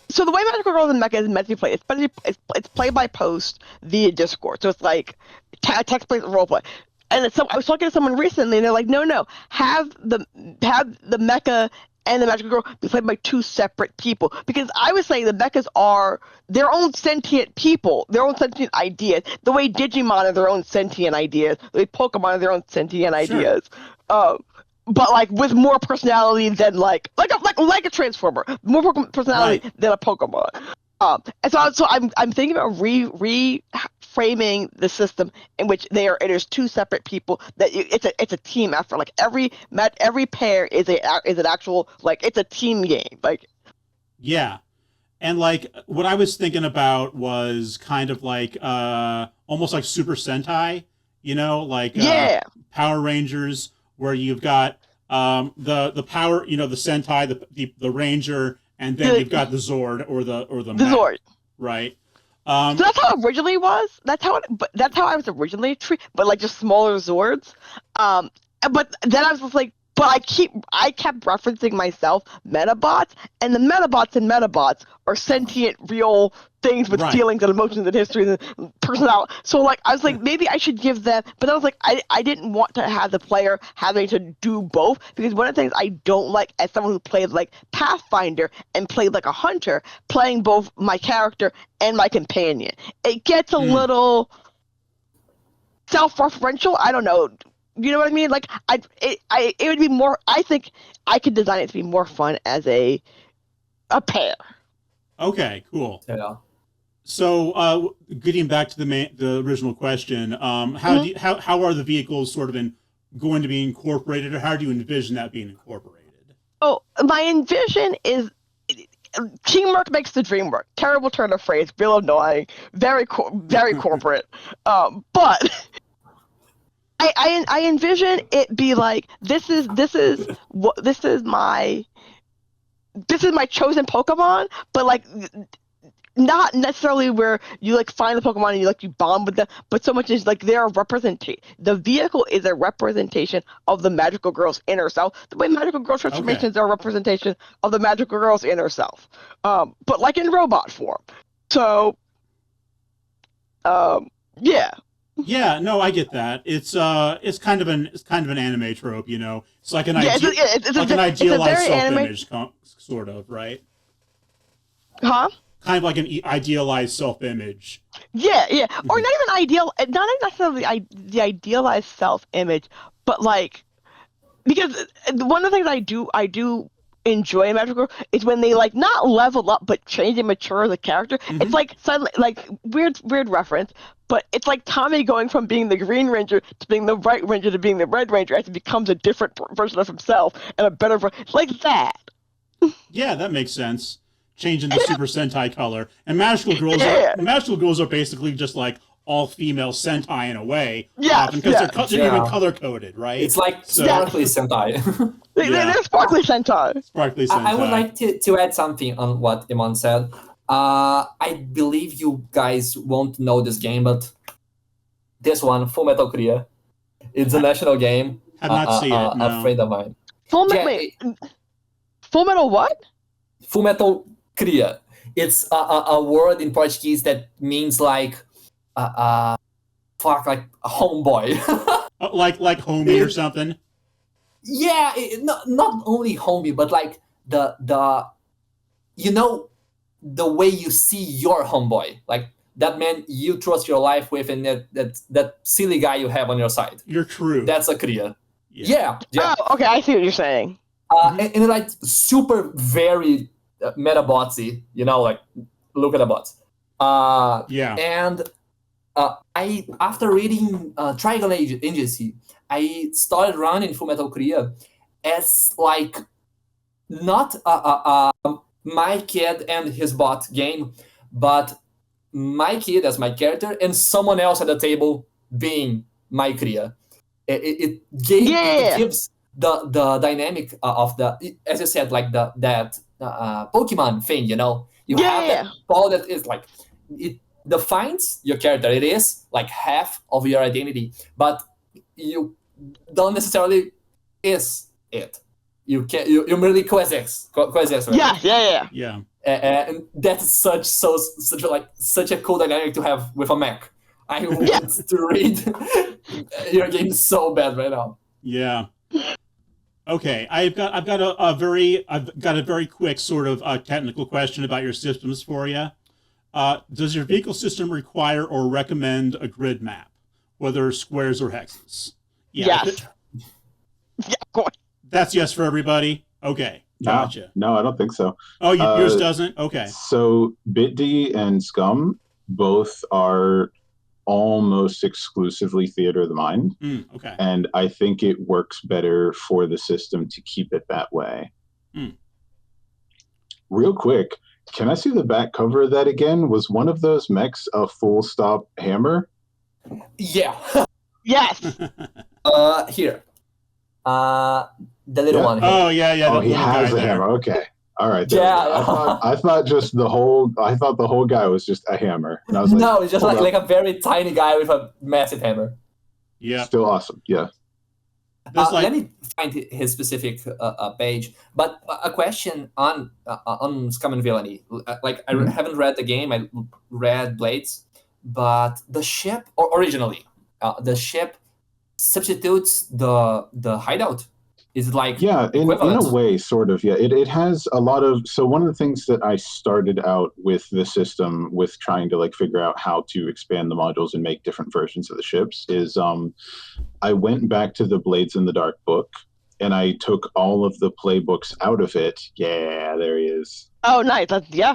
so the way Magical Girls and Mecha is meant to be played, it's play by post via Discord. So it's like text-based roleplay. And so I was talking to someone recently, and they're like, no, have the mecha and the magical girl be played by 2 separate people. Because I was saying the mechas are their own sentient people, their own sentient ideas, the way Digimon are their own sentient ideas, the way Pokemon are their own sentient ideas. But like with more personality than like a Transformer, more personality than a Pokemon. And so I'm thinking about reframing the system in which it is 2 separate people, that it's a team effort. Like every pair is an actual, like, it's a team game. Like, yeah. And like what I was thinking about was kind of like almost like Super Sentai, like Power Rangers, where you've got the power, the Sentai, the Ranger, and then you've got the Zord or the Zord, right? So that's how it originally was. That's how I was originally treated, but like just smaller Zords. But then I was just like, but I kept referencing myself Metabots, and the Metabots and Metabots are sentient, real things with feelings and emotions and history and personality. So like I was like, maybe I should give them, but I was like, I didn't want to have the player having to do both, because one of the things I don't like as someone who played like Pathfinder and played like a hunter, playing both my character and my companion, it gets a little self-referential. I don't know. You know what I mean? Like it would be more. I think I could design it to be more fun as a pair. Okay, cool. Yeah. So, getting back to the original question, how are the vehicles sort of going to be incorporated, or how do you envision that being incorporated? Oh, my envision is teamwork makes the dream work. Terrible turn of phrase, real annoying, very corporate. But I envision it be like this is my chosen Pokemon, but like not necessarily where you like find the Pokemon and you bond with them, but so much as like they're a representation. The vehicle is a representation of the Magical Girl's inner self. The way Magical Girl transformations are a representation of the Magical Girl's inner self, but like in robot form. So, yeah. Yeah, no, I get that. It's kind of an anime trope, you know. It's like an idealized self-image, sort of, right? Huh? Kind of like an idealized self-image. Yeah, or not even necessarily the idealized self-image, but like, because one of the things I do enjoy in Magical Girl is when they like not level up but change and mature the character. Mm-hmm. It's like suddenly, like weird reference, but it's like Tommy going from being the Green Ranger to being the White Ranger to being the Red Ranger as he becomes a different version of himself and a better like that. Yeah, that makes sense. Changing the Super Sentai color, and Magical Girls are basically just like all female Sentai in a way. Yeah, because they're even color coded, right? It's like sparkly Sentai. They're sparkly Sentai. Sparkly Sentai. I would like to add something on what Imani said. I believe you guys won't know this game, but this one, Full Metal Korea, it's a national game. Have not seen it. No. A friend of mine. Full Metal what? Full Metal Korea. It's a word in Portuguese that means like like a homeboy. like homie or something. Yeah, not only homie, but like the the way you see your homeboy, like that man you trust your life with, and that silly guy you have on your side. Your crew. That's a Korea. Yeah. Oh, okay, I see what you're saying. And like super very meta-botsy, like look at the bots. And I after reading Triangle Agency, I started running Full Metal Korea as like not my kid and his bot game, but my kid as my character and someone else at the table being my Korea. It gives the dynamic of the, as you said, like that Pokemon thing, you have that ball that is like, it defines your character. It is like half of your identity, but you don't necessarily is it. You merely coexist. Right? Yeah. And that's such a cool dynamic to have with a mech. I want to read your game so bad right now. Yeah. Okay, I've got a very quick sort of technical question about your systems for you. Does your vehicle system require or recommend a grid map, whether squares or hexes? Yeah. Yes. Yeah, go on. That's yes for everybody. Okay, gotcha. No, I don't think so. Oh, yours doesn't. Okay. So BitD and Scum both are almost exclusively theater of the mind. Okay. And I think it works better for the system to keep it that way. Real quick, can I see the back cover of that again? Was one of those mechs a full stop hammer? Yeah. Yes. Here. The little one here. Oh, yeah. Oh, he has a hammer. Okay. All right. Yeah. I thought the whole guy was just a hammer. And I was like, no, it's just like a very tiny guy with a massive hammer. Yeah. Still awesome. Yeah. Let me find his specific page. But a question on Scum and Villainy. Like I haven't read the game. I read Blades, but the ship originally the ship substitutes the hideout. Is it like Yeah, in equivalent? a way, sort of. Yeah, it has a lot of. So one of the things that I started out with the system, with trying to like figure out how to expand the modules and make different versions of the ships, is I went back to the Blades in the Dark book, and I took all of the playbooks out of it. Yeah, there he is. Oh, nice. Yeah.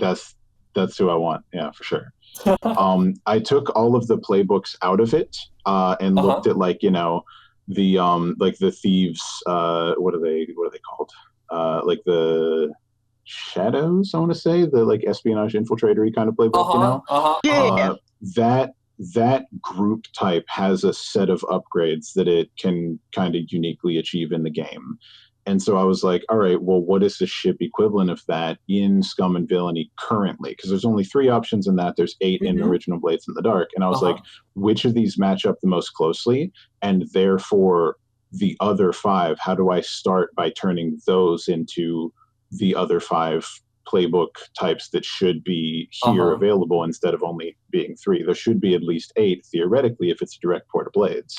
That's who I want. Yeah, for sure. I took all of the playbooks out of it and looked at like the thieves. What are they called? Like the shadows. I want to say the like espionage infiltratory kind of playbook. Yeah. That group type has a set of upgrades that it can kind of uniquely achieve in the game. And so I was like, all right, well, what is the ship equivalent of that in Scum and Villainy currently? Because there's only 3 options in that. There's 8 in Original Blades in the Dark. And I was like, which of these match up the most closely? And therefore, the other 5, how do I start by turning those into the other 5 playbook types that should be here available instead of only being 3? There should be at least 8, theoretically, if it's a direct port of Blades.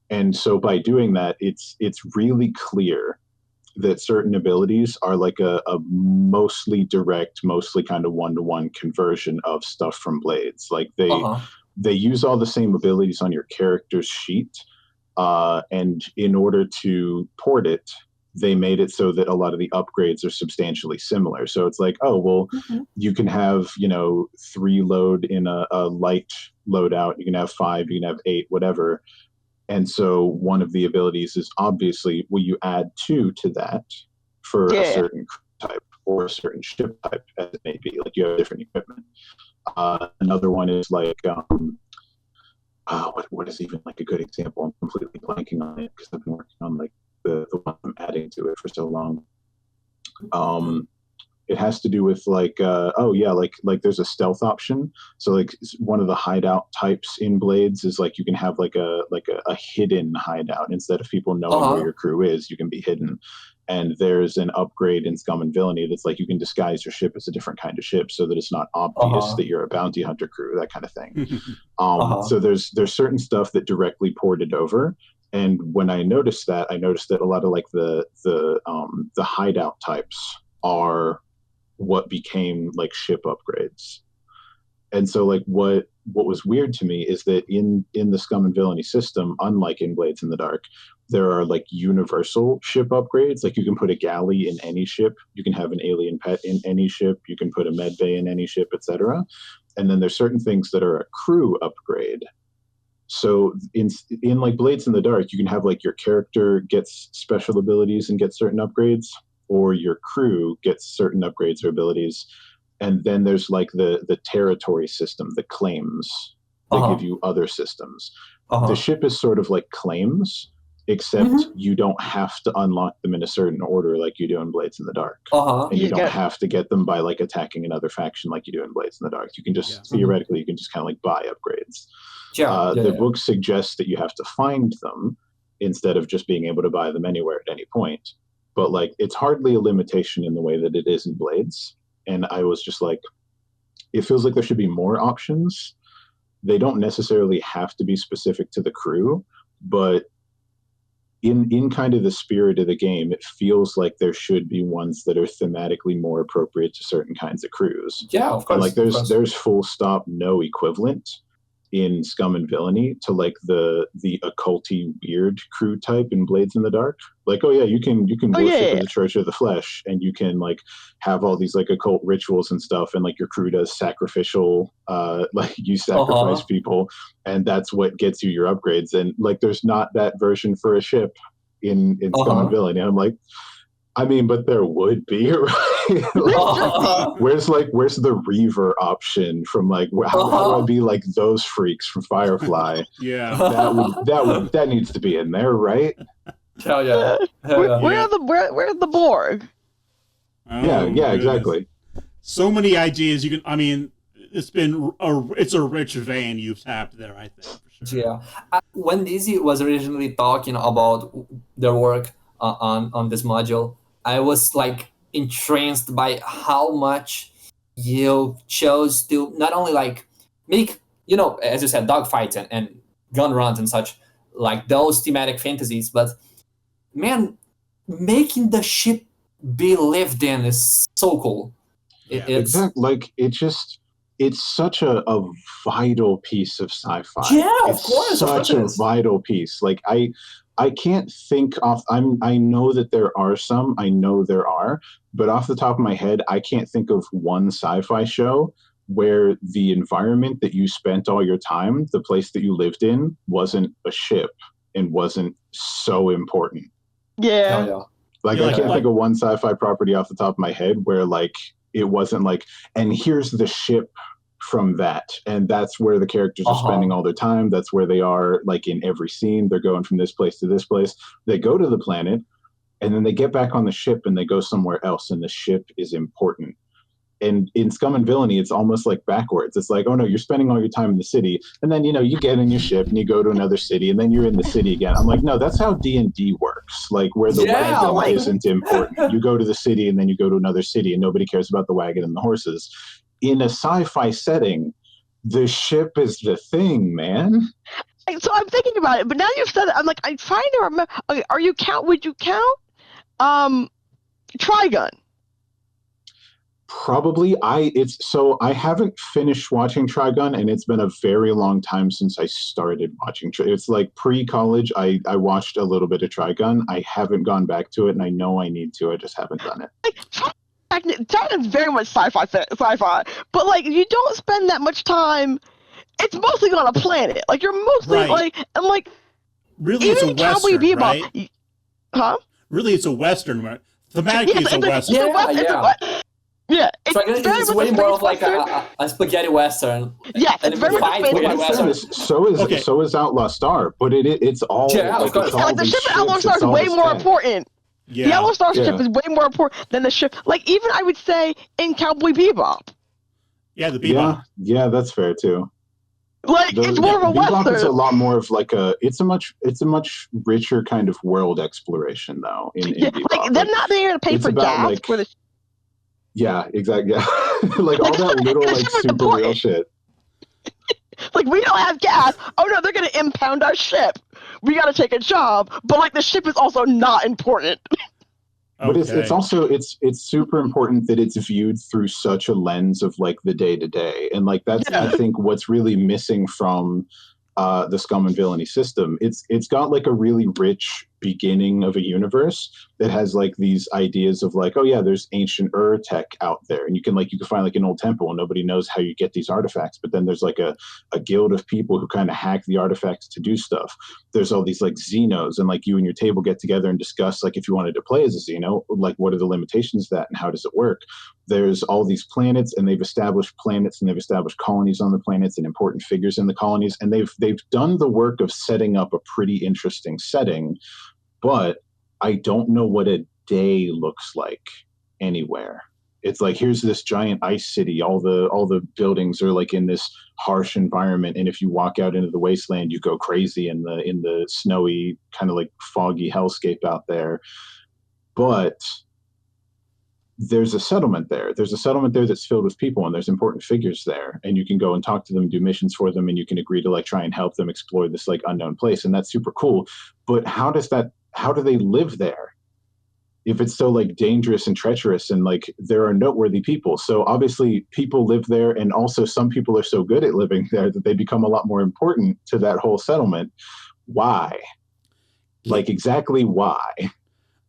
And so by doing that, it's really clear that certain abilities are like a mostly direct, mostly kind of one-to-one conversion of stuff from Blades. Like they use all the same abilities on your character's sheet, and in order to port it, they made it so that a lot of the upgrades are substantially similar. So it's like, oh, well, you can have 3 load in a light loadout. You can have 5. You can have 8, whatever. And so one of the abilities is obviously, will you add 2 to that for a certain type or a certain ship type, as it may be, like you have different equipment. Another one is like, what is even like a good example? I'm completely blanking on it because I've been working on like the one I'm adding to it for so long. It has to do with like like there's a stealth option. So like one of the hideout types in Blades is like you can have like a hidden hideout. Instead of people knowing where your crew is, you can be hidden. And there's an upgrade in Scum and Villainy that's like you can disguise your ship as a different kind of ship so that it's not obvious that you're a bounty hunter crew, that kind of thing. So there's certain stuff that directly ported over. And when I noticed that a lot of like the hideout types are what became like ship upgrades. And so like what was weird to me is that in the Scum and Villainy system, unlike in Blades in the Dark, there are like universal ship upgrades. Like you can put a galley in any ship, you can have an alien pet in any ship, you can put a med bay in any ship, etc. And then there's certain things that are a crew upgrade. So in like Blades in the Dark, you can have like your character gets special abilities and gets certain upgrades, or your crew gets certain upgrades or abilities. And then there's like the territory system, the claims that give you other systems. The ship is sort of like claims, except you don't have to unlock them in a certain order like you do in Blades in the Dark. And you don't have to get them by like attacking another faction like you do in Blades in the Dark. You can just theoretically, you can just kind of like buy upgrades. The book suggests that you have to find them instead of just being able to buy them anywhere at any point. But like it's hardly a limitation in the way that it is in Blades. And I was just like, it feels like there should be more options. They don't necessarily have to be specific to the crew, but in kind of the spirit of the game, it feels like there should be ones that are thematically more appropriate to certain kinds of crews. Yeah, of course. And like there's full stop no equivalent in Scum and Villainy to like the occulty weird crew type in Blades in the Dark. Like, oh yeah, you can worship the Church of the Flesh, and you can like have all these like occult rituals and stuff, and like your crew does sacrificial like you sacrifice people, and that's what gets you your upgrades. And like there's not that version for a ship in Scum and Villainy. And I'm like, I mean, but there would be, right? Where's the Reaver option from like how do I be like those freaks from Firefly? that needs to be in there, right? Hell yeah! Where are the Borg? Yeah, exactly. So many ideas you can. I mean, it's a rich vein you've tapped there, I think. For sure. Yeah, when Dizzy was originally talking about their work on this module, I was like entranced by how much you chose to not only like make, as you said, dogfights and gun runs and such, like those thematic fantasies, but man, making the ship be lived in is so cool. Exactly. Like it's such a vital piece of sci-fi. Yeah, it's of course, such it a is. vital piece. Like I can't think off. I know that there are some. I know there are, but off the top of my head, I can't think of one sci-fi show where the environment that you spent all your time, the place that you lived in, wasn't a ship and wasn't so important. Yeah. Oh, yeah. Like I can't think of one sci-fi property off the top of my head where like it wasn't like, and here's the ship from that, and that's where the characters are spending all their time. That's where they are, like in every scene. They're going from this place to this place. They go to the planet, and then they get back on the ship and they go somewhere else, and the ship is important. And in Scum and Villainy, it's almost like backwards. It's like, oh no, you're spending all your time in the city, and then you get in your ship and you go to another city, and then you're in the city again. I'm like, no, that's how D&D works. Like where the wagon isn't important. You go to the city and then you go to another city, and nobody cares about the wagon and the horses. In a sci-fi setting, the ship is the thing, man. So I'm thinking about it, but now you've said it, I'm like, I'm trying to remember. Okay, would you count Trigun? Probably. I haven't finished watching Trigun, and it's been a very long time since I started watching. It's like pre-college. I watched a little bit of Trigun. I haven't gone back to it, and I know I need to. I just haven't done it. Trigun's very much sci-fi, but like you don't spend that much time. It's mostly on a planet. Like you're mostly like really it's a Western, right? Huh? Really, it's a Western. Thematically, it's a Western. Yeah, it's way more of like a spaghetti western. Yeah, it's very much spaghetti western. So is Outlaw Star, but it's all of course. Like the ship in Outlaw Star is way more important. Yeah. The Outlaw Star ship is way more important than the ship. Like even I would say in Cowboy Bebop. Yeah, the Bebop. Yeah, that's fair too. Like it's more of a Bebop western. is a lot more of like it's a much richer kind of world exploration though. In Bebop. Like them not being able to pay for gas for the. Yeah, exactly. Yeah. Like all that little like super real shit. Like we don't have gas. Oh no, they're gonna impound our ship. We gotta take a job, but like the ship is also not important. But it's also it's super important that it's viewed through such a lens of like the day to day, and like that's I think what's really missing from the Scum and Villainy system. It's got like a really rich beginning of a universe that has like these ideas of like, oh yeah, there's ancient tech out there, and you can find like an old temple and nobody knows how you get these artifacts, but then there's like a guild of people who kind of hack the artifacts to do stuff. There's all these like Xenos, and like you and your table get together and discuss like if you wanted to play as a Xeno, like what are the limitations of that and how does it work. There's all these planets, and they've established planets, and they've established colonies on the planets and important figures in the colonies, and they've done the work of setting up a pretty interesting setting. But I don't know what a day looks like anywhere. It's like, here's this giant ice city. All the buildings are like in this harsh environment, and if you walk out into the wasteland, you go crazy in the snowy kind of like foggy hellscape out there. But there's a settlement there. There's a settlement there that's filled with people, and there's important figures there, and you can go and talk to them, do missions for them, and you can agree to like try and help them explore this like unknown place, and that's super cool. But how do they live there if it's so like dangerous and treacherous, and like there are noteworthy people? So obviously people live there, and also some people are so good at living there that they become a lot more important to that whole settlement. Why? Like exactly why?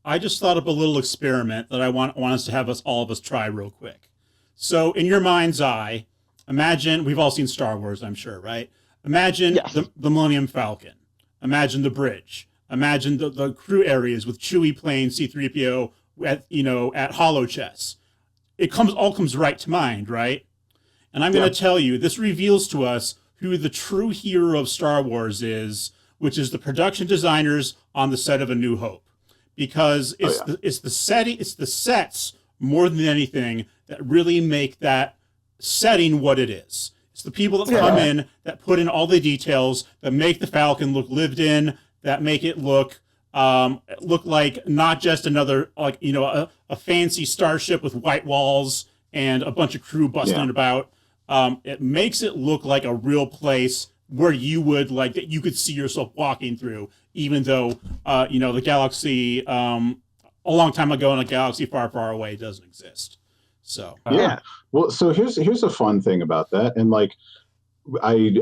I just thought up a little experiment that I want us to have all of us try real quick. So in your mind's eye, imagine, we've all seen Star Wars, I'm sure, right? Imagine the Millennium Falcon. Imagine the bridge. Imagine the crew areas with Chewie playing C-3PO at holochess. It all comes right to mind, right? And I'm going to tell you, this reveals to us who the true hero of Star Wars is, which is the production designers on the set of A New Hope. Because it's the sets more than anything that really make that setting what it is. It's the people that come in, that put in all the details, that make the Falcon look lived in, that make it look like not just another a fancy starship with white walls and a bunch of crew busting about. It makes it look like a real place where you would like that you could see yourself walking through, even though the galaxy a long time ago in a galaxy far, far away doesn't exist. So yeah. Well, so here's a fun thing about that, and like I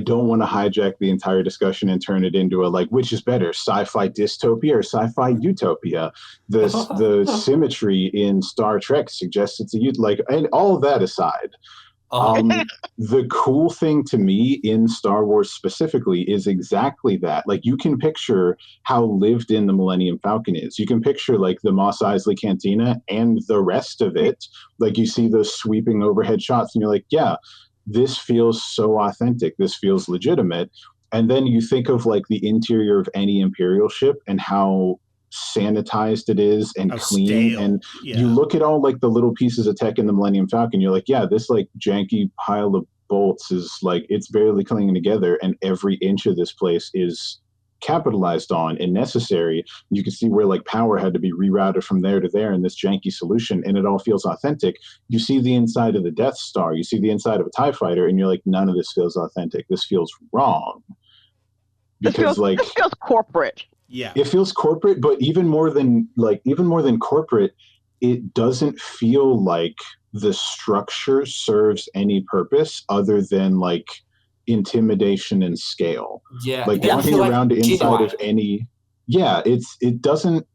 don't want to hijack the entire discussion and turn it into a like which is better, sci-fi dystopia or sci-fi utopia. The symmetry in Star Trek suggests it's a and all of that aside. The cool thing to me in Star Wars specifically is exactly that. Like you can picture how lived in the Millennium Falcon is. You can picture like the Mos Eisley Cantina and the rest of it. Like you see those sweeping overhead shots and you're like, yeah, this feels so authentic. This feels legitimate. And then you think of like the interior of any Imperial ship and how sanitized it is and how clean. stale. And Yeah. you look at all like the little pieces of tech in the Millennium Falcon, you're like, yeah, this like janky pile of bolts is like, it's barely clinging together. And every inch of this place is capitalized on and necessary. You can see where like power had to be rerouted from there to there in this janky solution, and it all feels authentic. You see the inside of the Death Star, you see the inside of a TIE fighter, and you're like, none of this feels authentic. This feels wrong. Because this feels corporate. Yeah. It feels corporate, but even more than corporate, it doesn't feel like the structure serves any purpose other than like intimidation and scale. Yeah, like walking around inside of any it doesn't,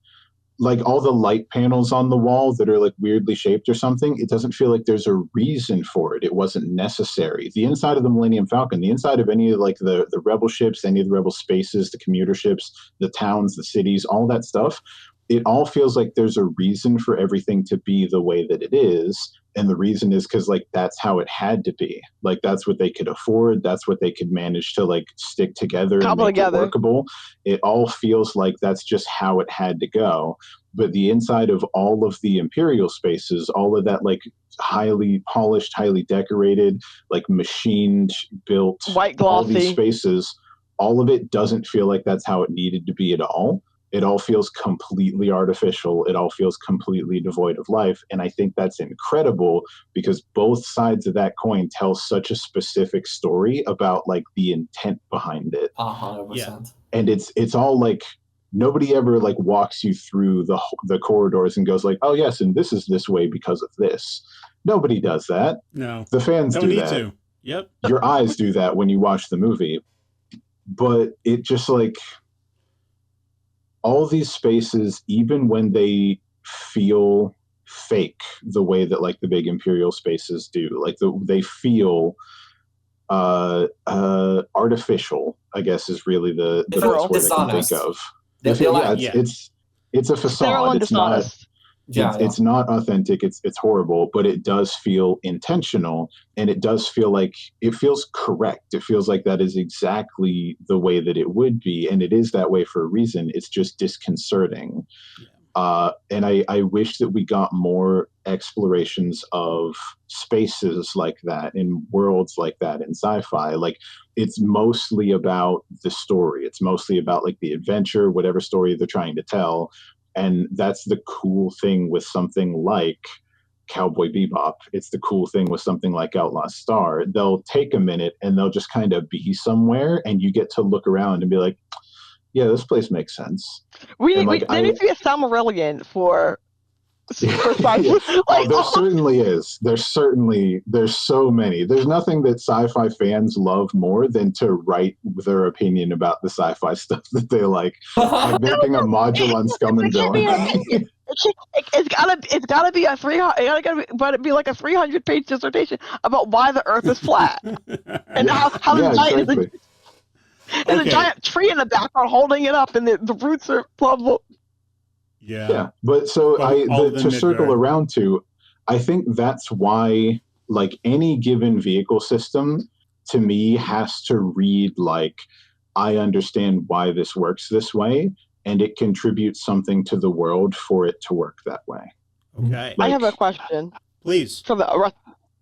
like all the light panels on the wall that are like weirdly shaped or something, it doesn't feel like there's a reason for it. It wasn't necessary. The inside of the Millennium Falcon, the inside of any of like the rebel ships, any of the rebel spaces, the commuter ships, the towns, the cities, all that stuff, it all feels like there's a reason for everything to be the way that it is. And the reason is because like that's how it had to be. Like that's what they could afford. That's what they could manage to like stick together and make it workable. It all feels like that's just how it had to go. But the inside of all of the Imperial spaces, all of that like highly polished, highly decorated, like machined, built, white glossy, all these spaces, all of it doesn't feel like that's how it needed to be at all. It all feels completely artificial. It all feels completely devoid of life. And I think that's incredible because both sides of that coin tell such a specific story about like the intent behind it. 100%. Yeah. And it's all like, nobody ever like walks you through the corridors and goes like, oh yes, and this is this way because of this. Nobody does that. No. The fans do that. To. Yep. Your eyes do that when you watch the movie. But it just like, all these spaces, even when they feel fake the way that like the big Imperial spaces do, like they feel artificial, I guess is really the best word I can think of. It's a facade. It's not. It's not authentic. It's horrible, but it does feel intentional, and it does feel like it feels correct. It feels like that is exactly the way that it would be, and it is that way for a reason. It's just disconcerting. And I wish that we got more explorations of spaces like that in worlds like that in sci-fi. Like it's mostly about the story. It's mostly about like the adventure, whatever story they're trying to tell. And that's the cool thing with something like Cowboy Bebop. It's the cool thing with something like Outlaw Star. They'll take a minute and they'll just kind of be somewhere, and you get to look around and be like, yeah, this place makes sense. There needs to be a Silmarillion for sci-fi. There certainly is. There's so many. There's nothing that sci-fi fans love more than to write their opinion about the sci-fi stuff that they like. Like making a module on Scum and Villainy. It's gotta be a 300-page dissertation about why the Earth is flat and how the giant is a giant tree in the background holding it up, and the roots are plumable. Yeah. But so to circle around to, I think that's why like any given vehicle system to me has to read like, I understand why this works this way, and it contributes something to the world for it to work that way. Okay. I have a question. Please. For the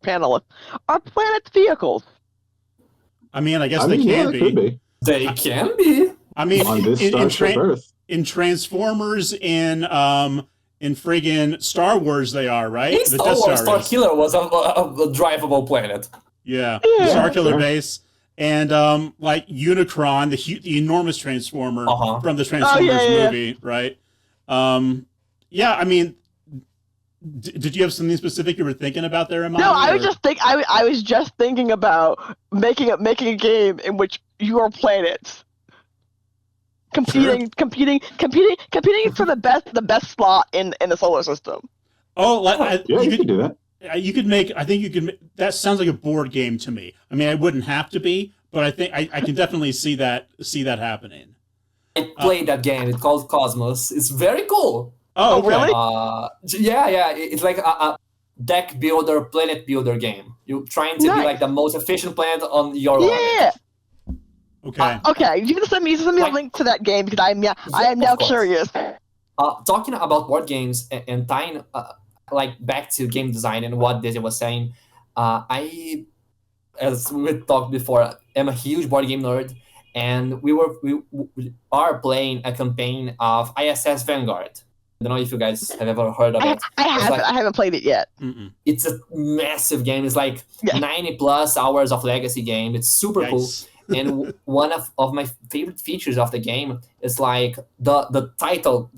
panelists. Are planets vehicles? I mean, I guess they can be. Could be. They can be. I mean, on this Starship Earth. In Transformers, in friggin' Star Wars, they are, right? In Star Wars, Starkiller was a drivable planet. Yeah. Starkiller base. and like Unicron, the enormous transformer from the Oh, Transformers yeah. movie, right? Yeah, I mean, did you have something specific you were thinking about there, Imani? No, I was just thinking about making a game in which you are planets competing for the best slot in the solar system. Oh, Yeah, you could do that. You could make. I think you could. That sounds like a board game to me. I mean, I wouldn't have to be, but I think I can definitely see that happening. I played that game. It's called Cosmos. It's very cool. Oh, okay. Really? Yeah. It's like a deck builder, planet builder game. You're trying to be like the most efficient planet on your orbit. Yeah. Okay. Okay, you can send me a link to that game because I am now curious. Talking about board games and tying like back to game design and what Daisy was saying, I, as we talked before, am a huge board game nerd, and we are playing a campaign of ISS Vanguard. I don't know if you guys have ever heard of it. I haven't played it yet. It's a massive game. It's like 90 plus hours of legacy game. It's super cool. And one of my favorite features of the game is like the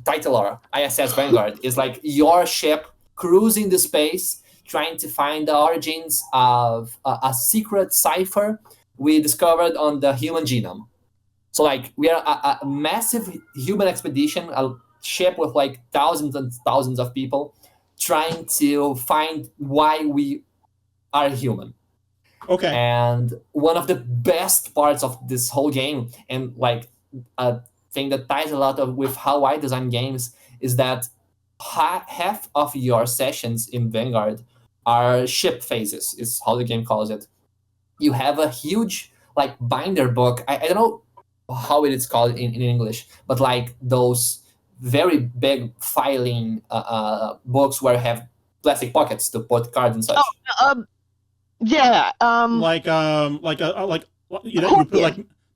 titular ISS Vanguard is like your ship cruising the space, trying to find the origins of a secret cipher we discovered on the human genome. So like we are a massive human expedition, a ship with like thousands and thousands of people trying to find why we are human. Okay. And one of the best parts of this whole game, and like a thing that ties a lot with how I design games, is that half of your sessions in Vanguard are ship phases, is how the game calls it. You have a huge like binder book. I don't know how it is called in English, but like those very big filing books where you have plastic pockets to put cards and such. Yeah. Like you know,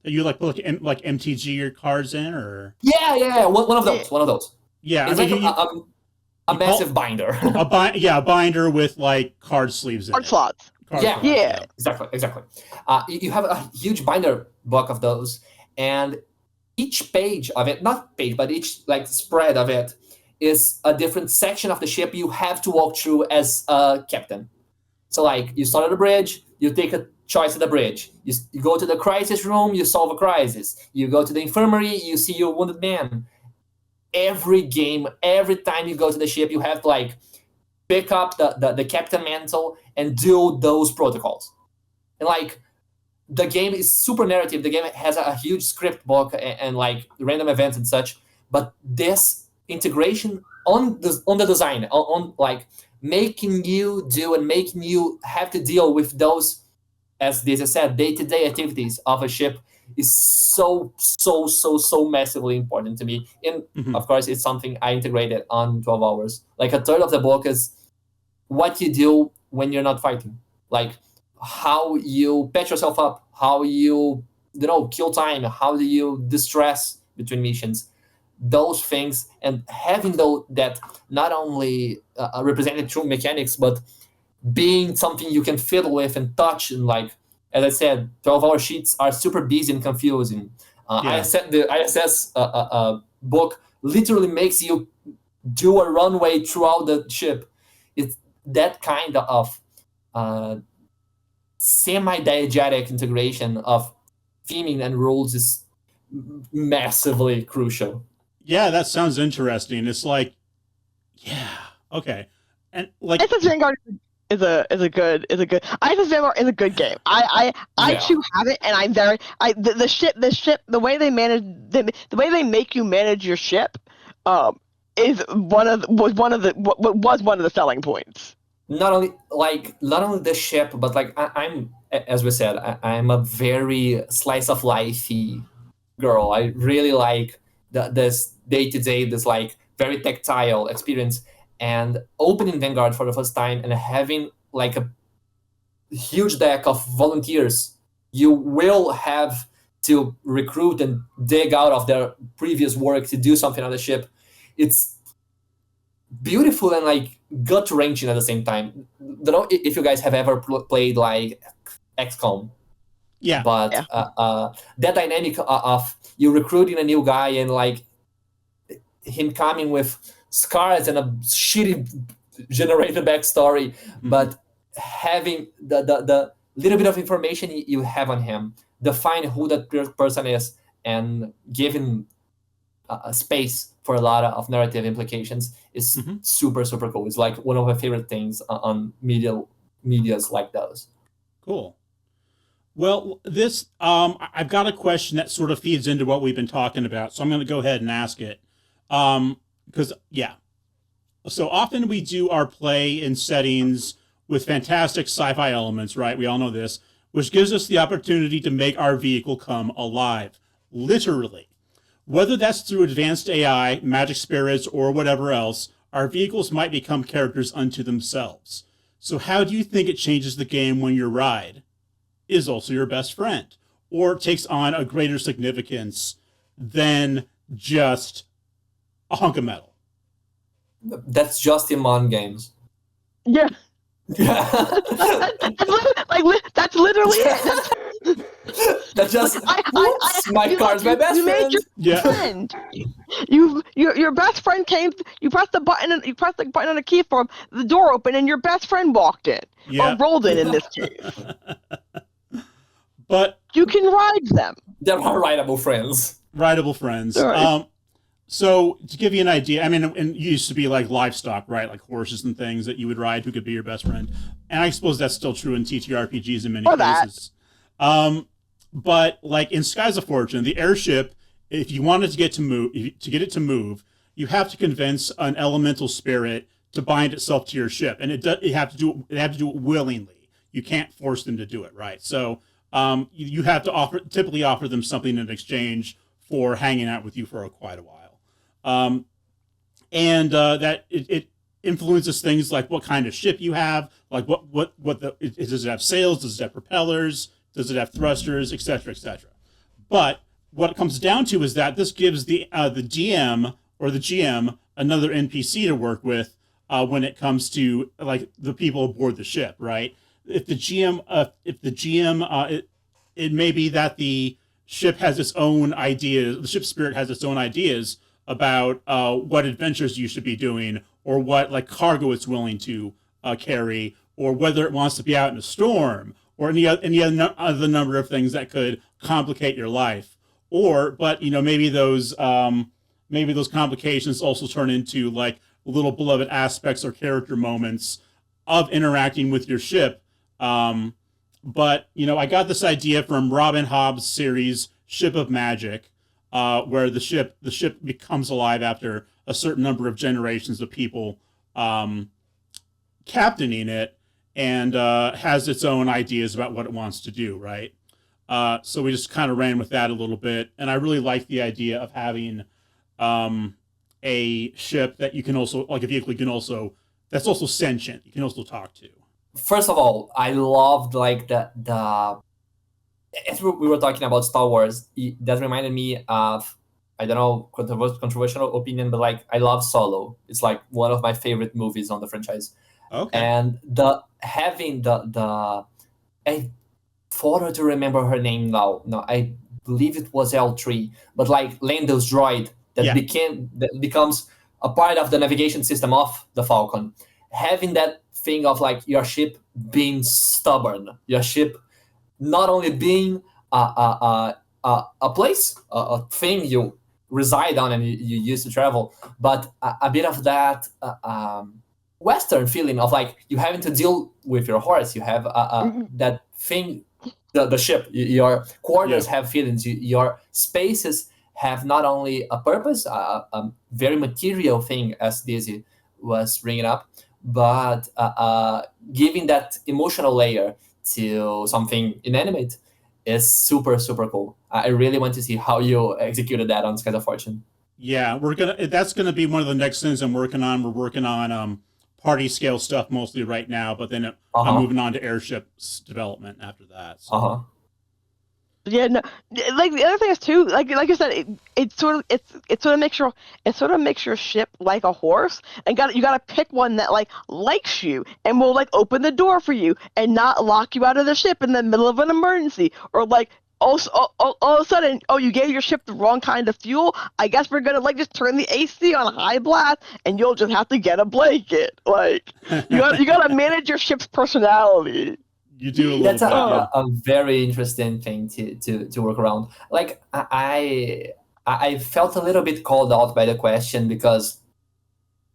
you put like MTG your cards in, or yeah, one of those. Yeah, it's I mean, like a massive binder. a binder with like card sleeves in Card it. slots. Yeah. Exactly. You have a huge binder book of those, and each page of it, not page, but each like spread of it is a different section of the ship you have to walk through as a captain. So like you start at the bridge, you take a choice at the bridge. You go to the crisis room, you solve a crisis. You go to the infirmary, you see your wounded man. Every game, every time you go to the ship, you have to like pick up the captain mantle and do those protocols. And like the game is super narrative. The game has a huge script book and like random events and such. But this integration on the design, on like making you do and making you have to deal with those, as Daisy said, day-to-day activities of a ship is so massively important to me. And of course, it's something I integrated on 12 hours. Like a third of the book is what you do when you're not fighting. Like how you patch yourself up, how you kill time, how do you distress between missions. Those things, and having that not only represented through mechanics, but being something you can fiddle with and touch. And like, as I said, 12-hour sheets are super busy and confusing. The ISS book literally makes you do a runway throughout the ship. It's that kind of semi-diegetic integration of theming and rules is massively crucial. Yeah, that sounds interesting. It's like, yeah, okay, and like ISS Vanguard is a good ISS Vanguard is a good game. I too have it, and I'm very the ship the way they manage the way they make you manage your ship was one of the selling points. Not only the ship, but like I'm, as we said, I'm a very slice of lifey girl. I really like this day-to-day, this like very tactile experience, and opening Vanguard for the first time and having like a huge deck of volunteers you will have to recruit and dig out of their previous work to do something on the ship. It's beautiful and like gut-wrenching at the same time. Don't know if you guys have ever played like XCOM. Yeah. But that dynamic of you recruiting a new guy and like him coming with scars and a shitty generated backstory, but having the little bit of information you have on him, define who that person is, and giving a space for a lot of narrative implications is super, super cool. It's like one of my favorite things on medias like those. Cool. Well, this I've got a question that sort of feeds into what we've been talking about, so I'm going to go ahead and ask it. Because so often we do our play in settings with fantastic sci-fi elements, right? We all know this, which gives us the opportunity to make our vehicle come alive, literally. Whether that's through advanced AI, magic spirits, or whatever else, our vehicles might become characters unto themselves. So how do you think it changes the game when your ride is also your best friend, or takes on a greater significance than just a hunk of metal? That's just Imani games. Yeah. That's literally it. That's just my car's my best you friend. Made your friend. Your best friend came. You pressed the button and you pressed the button on the key fob. The door opened and your best friend walked in or rolled in this case. But you can ride them. They're our rideable friends. Rideable friends. Right. So to give you an idea, I mean, and you used to be like livestock, right? Like horses and things that you would ride who could be your best friend. And I suppose that's still true in TTRPGs in many cases. But like in Skies of Fortune, the airship, if you wanted to get it to move, you have to convince an elemental spirit to bind itself to your ship, and you have to do it willingly. You can't force them to do it, right? So you have to typically offer them something in exchange for hanging out with you for quite a while. That it influences things like what kind of ship you have, like does it have sails, does it have propellers, does it have thrusters, etc., etc. But what it comes down to is that this gives the DM or the GM another NPC to work with when it comes to like the people aboard the ship, right? If the GM, it may be that the ship has its own ideas. The ship spirit has its own ideas about what adventures you should be doing, or what like cargo it's willing to carry, or whether it wants to be out in a storm, or any other number of things that could complicate your life. But maybe those complications also turn into like little beloved aspects or character moments of interacting with your ship. But I got this idea from Robin Hobb's series Ship of Magic, where the ship becomes alive after a certain number of generations of people captaining it, and has its own ideas about what it wants to do, right? So we just kind of ran with that a little bit, and I really like the idea of having a ship that you can also, like a vehicle you can also, that's also sentient, you can also talk to. First of all, I loved like the as we were talking about Star Wars, that reminded me of, I don't know, controversial opinion, but like I love Solo. It's like one of my favorite movies on the franchise. Okay. And having the I thought to remember her name now. No, I believe it was L3, but like Lando's droid that becomes a part of the navigation system of the Falcon. Having that thing of like your ship being stubborn, your ship not only being a place, a thing you reside on and you use to travel, but a bit of that Western feeling of like you having to deal with your horse. You have that thing, the ship, your quarters have feelings, your spaces have not only a purpose, a very material thing, as Daisy was bringing up, but giving that emotional layer to something inanimate is super, super cool. I really want to see how you executed that on Skies of Fortune. Yeah, that's gonna be one of the next things I'm working on. We're working on party scale stuff mostly right now, but then I'm moving on to airship development after that. So. Yeah, no, like the other thing is too, like I said, it sort of makes your ship like a horse, and you gotta pick one that like likes you and will like open the door for you and not lock you out of the ship in the middle of an emergency, or like also all of a sudden, oh, you gave your ship the wrong kind of fuel. I guess we're gonna like just turn the AC on high blast, and you'll just have to get a blanket. Like you gotta manage your ship's personality. You do a little That's bit, yeah. a very interesting thing to work around. Like I felt a little bit called out by the question because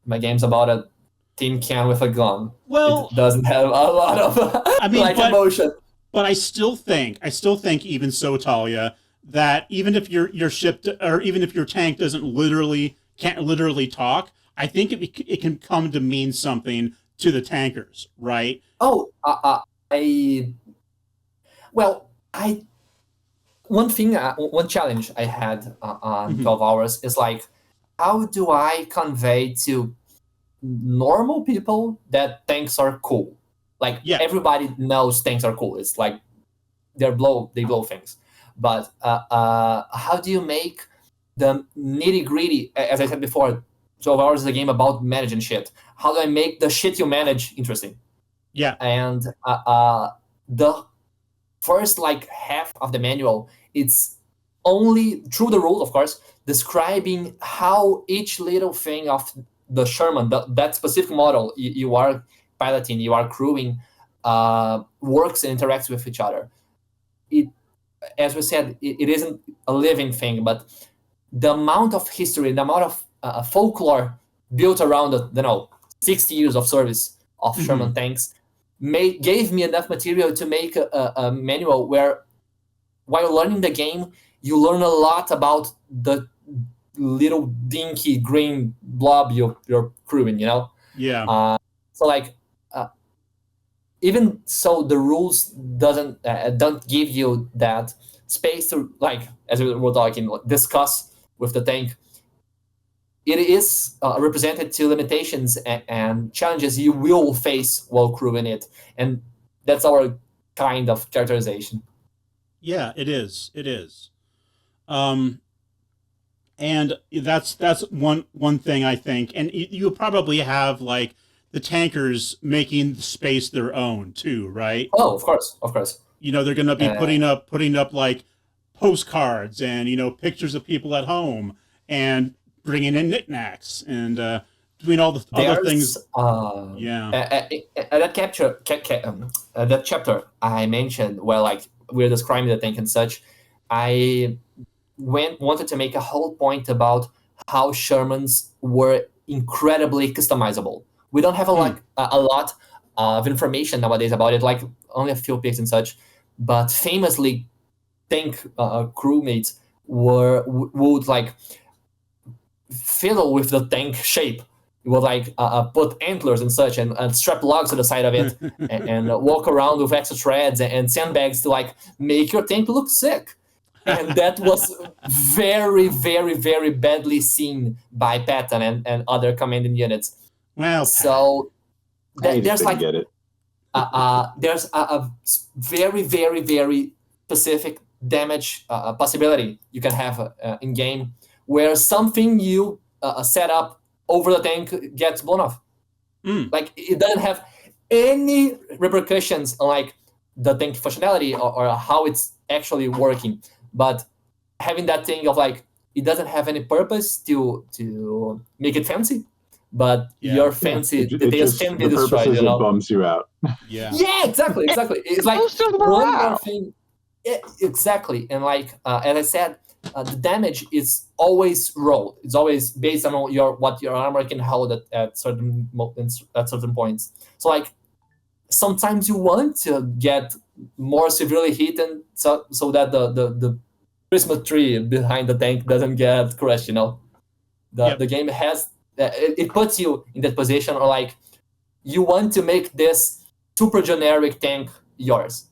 my game's about a tin can with a gun. Well, it doesn't have a lot of emotion. But I still think even so, Talia, that even if your ship or even if your tank can't literally talk, I think it can come to mean something to the tankers, right? Oh, one challenge I had on 12 hours is like, how do I convey to normal people that tanks are cool? Like, everybody knows tanks are cool. It's like they blow things. But how do you make the nitty gritty? As I said before, 12 hours is a game about managing shit. How do I make the shit you manage interesting? Yeah. And the first like half of the manual, it's only through the rules, of course, describing how each little thing of the Sherman, that specific model you are piloting, you are crewing, works and interacts with each other. It, as we said, it isn't a living thing, but the amount of history, the amount of folklore built around it, 60 years of service of Sherman tanks gave me enough material to make a manual where, while learning the game, you learn a lot about the little dinky green blob you're crewing, Yeah. So like, even so, the rules don't give you that space to, like, as we were talking, discuss with the tank. It is represented to limitations and challenges you will face while crewing it, and that's our kind of characterization. Yeah, it is. It is. And that's one thing I think, and you probably have like the tankers making the space their own too, right? Oh, of course. They're going to be putting up like postcards and pictures of people at home and bringing in knickknacks and doing all the other things. That chapter I mentioned, where like we're describing the tank and such, I wanted to make a whole point about how Shermans were incredibly customizable. We don't have a lot of information nowadays about it, like only a few pics and such. But famously, tank crewmates would like fiddle with the tank shape. It would like put antlers and such, and strap logs to the side of it, and walk around with extra threads and sandbags to like make your tank look sick. And that was very, very, very badly seen by Patton and other commanding units. Well, so there's like get it. There's a very, very, very specific damage possibility you can have in game, where something you set up over the tank gets blown off. Like, it doesn't have any repercussions on like the tank functionality or how it's actually working, but having that thing of like, it doesn't have any purpose to make it fancy, but your fancy details can be destroyed. It bums you out. Yeah, exactly. It's like one more thing. Yeah, exactly. And like as I said, the damage is always rolled. It's always based on what your armor can hold at certain points. So like, sometimes you want to get more severely hit, and so that the Christmas tree behind the tank doesn't get crushed. The game has it puts you in that position, or like, you want to make this super generic tank yours.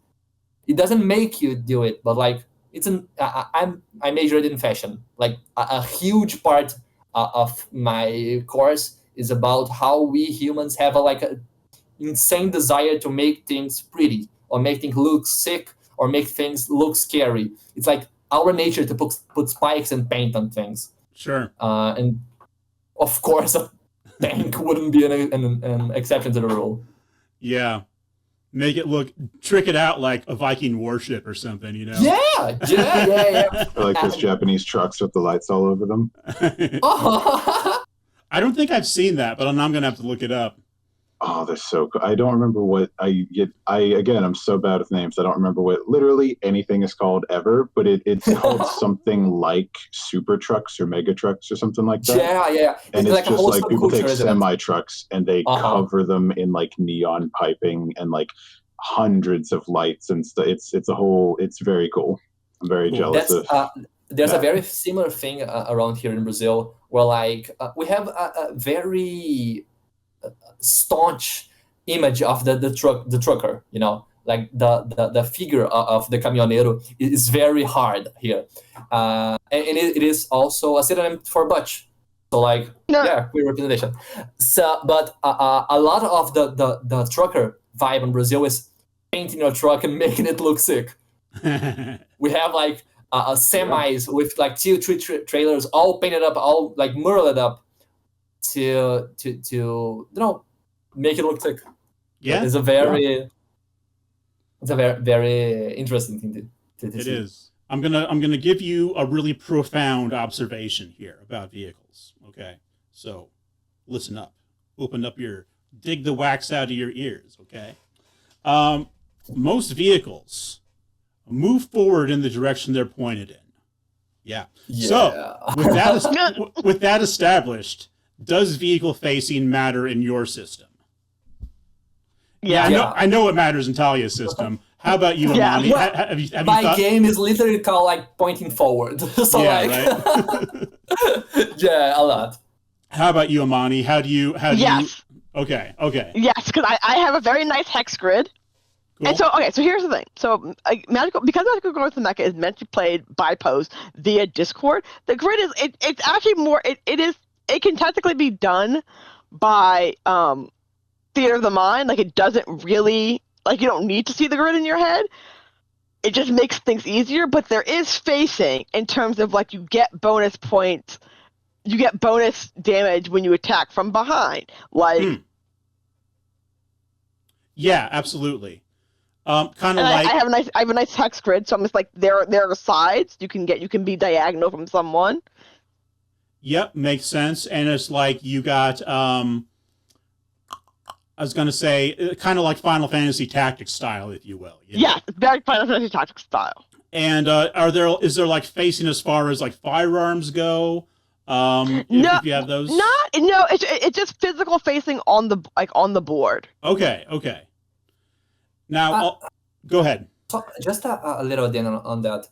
It doesn't make you do it, but like, I majored in fashion. Like a huge part of my course is about how we humans have a insane desire to make things pretty, or make things look sick, or make things look scary. It's like our nature to put spikes and paint on things. Sure. And of course, a tank wouldn't be an exception to the rule. Yeah. Make it trick it out like a Viking warship or something, you know? Yeah. Or like those Japanese trucks with the lights all over them. I don't think I've seen that, but I'm going to have to look it up. Oh, they're so cool. I don't remember what again, I'm so bad with names. I don't remember what literally anything is called ever, but it's called something like super trucks or mega trucks or something like that. Yeah. And it's just like people take semi trucks trucks and they cover them in like neon piping and like hundreds of lights and stuff. It's very cool. I'm very jealous of. There's a very similar thing around here in Brazil where like we have a very staunch image of the trucker, you know, like the figure of the caminhoneiro is very hard here, and it is also a synonym for butch. So like queer representation. So but a lot of the trucker vibe in Brazil is painting your truck and making it look sick. We have like semis with like 2-3 trailers all painted up, all like muraled up to you know, make it look sick. Yeah, it's a very very interesting thing to see. It is. I'm gonna give you a really profound observation here about vehicles. Okay, so listen up, dig the wax out of your ears. Okay, most vehicles move forward in the direction they're pointed in. Yeah. So with that established, does vehicle facing matter in your system? Yeah, I know it matters in Talia's system. How about you, Imani? Have you my game is literally called like pointing forward. So right. Yeah, a lot. How about you, Imani? How do you? Okay. Yes, because I have a very nice hex grid. Cool. And so here's the thing. So Magical Girls and Mecha is meant to be played by post via Discord. The grid is it's actually more it can technically be done by theater of the mind. Like it doesn't really, like, you don't need to see the grid in your head. It just makes things easier, but there is spacing in terms of like you get bonus points, you get bonus damage when you attack from behind. Like yeah, absolutely. I have a nice hex grid, so I'm just like there are sides you can be diagonal from someone. Yep, makes sense. And it's like you got I was gonna say kind of like Final Fantasy Tactics style, if you will. Yeah, it's very Final Fantasy Tactics style. And is there like facing as far as like firearms go? If you have those? It's just physical facing on the board. Okay. Now, go ahead. So just a little then on that.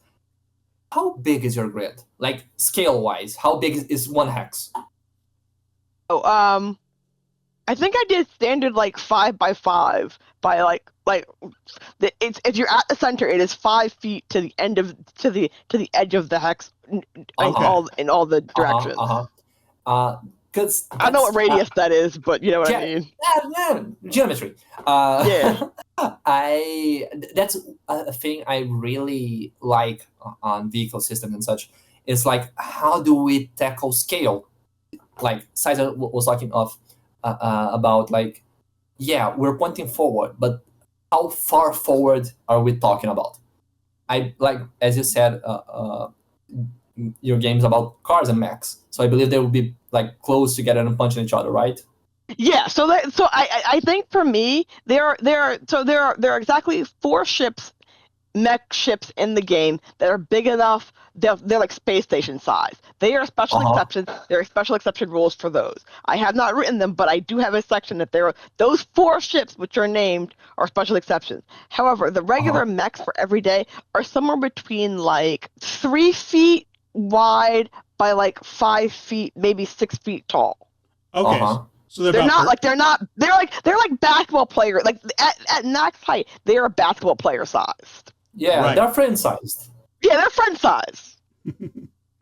How big is your grid? Like scale-wise, how big is one hex? Oh, I think I did standard like 5x5 by like it's if you're at the center, it is 5 feet to the end of to the edge of the hex in all the directions. Because I don't know what radius that is, but you know what I mean. Geometry. That's a thing I really like on vehicle systems and such. It's like, how do we tackle scale? Like Syzer was talking about, like, yeah, we're pointing forward, but how far forward are we talking about? I like, as you said, your game's about cars and mechs, so I believe they will be like close together and punching each other, right? Yeah, so I think for me there are exactly 4 mech ships in the game that are big enough. They're like space station size. They are special exceptions. There are special exception rules for those. I have not written them, but I do have a section that those 4 ships which are named are special exceptions. However, the regular mechs for every day are somewhere between like 3 feet wide by like 5 feet, maybe 6 feet tall. Okay. So they're like basketball player, like at max height, they are basketball player sized. Yeah, right. They're friend sized. Yeah, they're friend sized.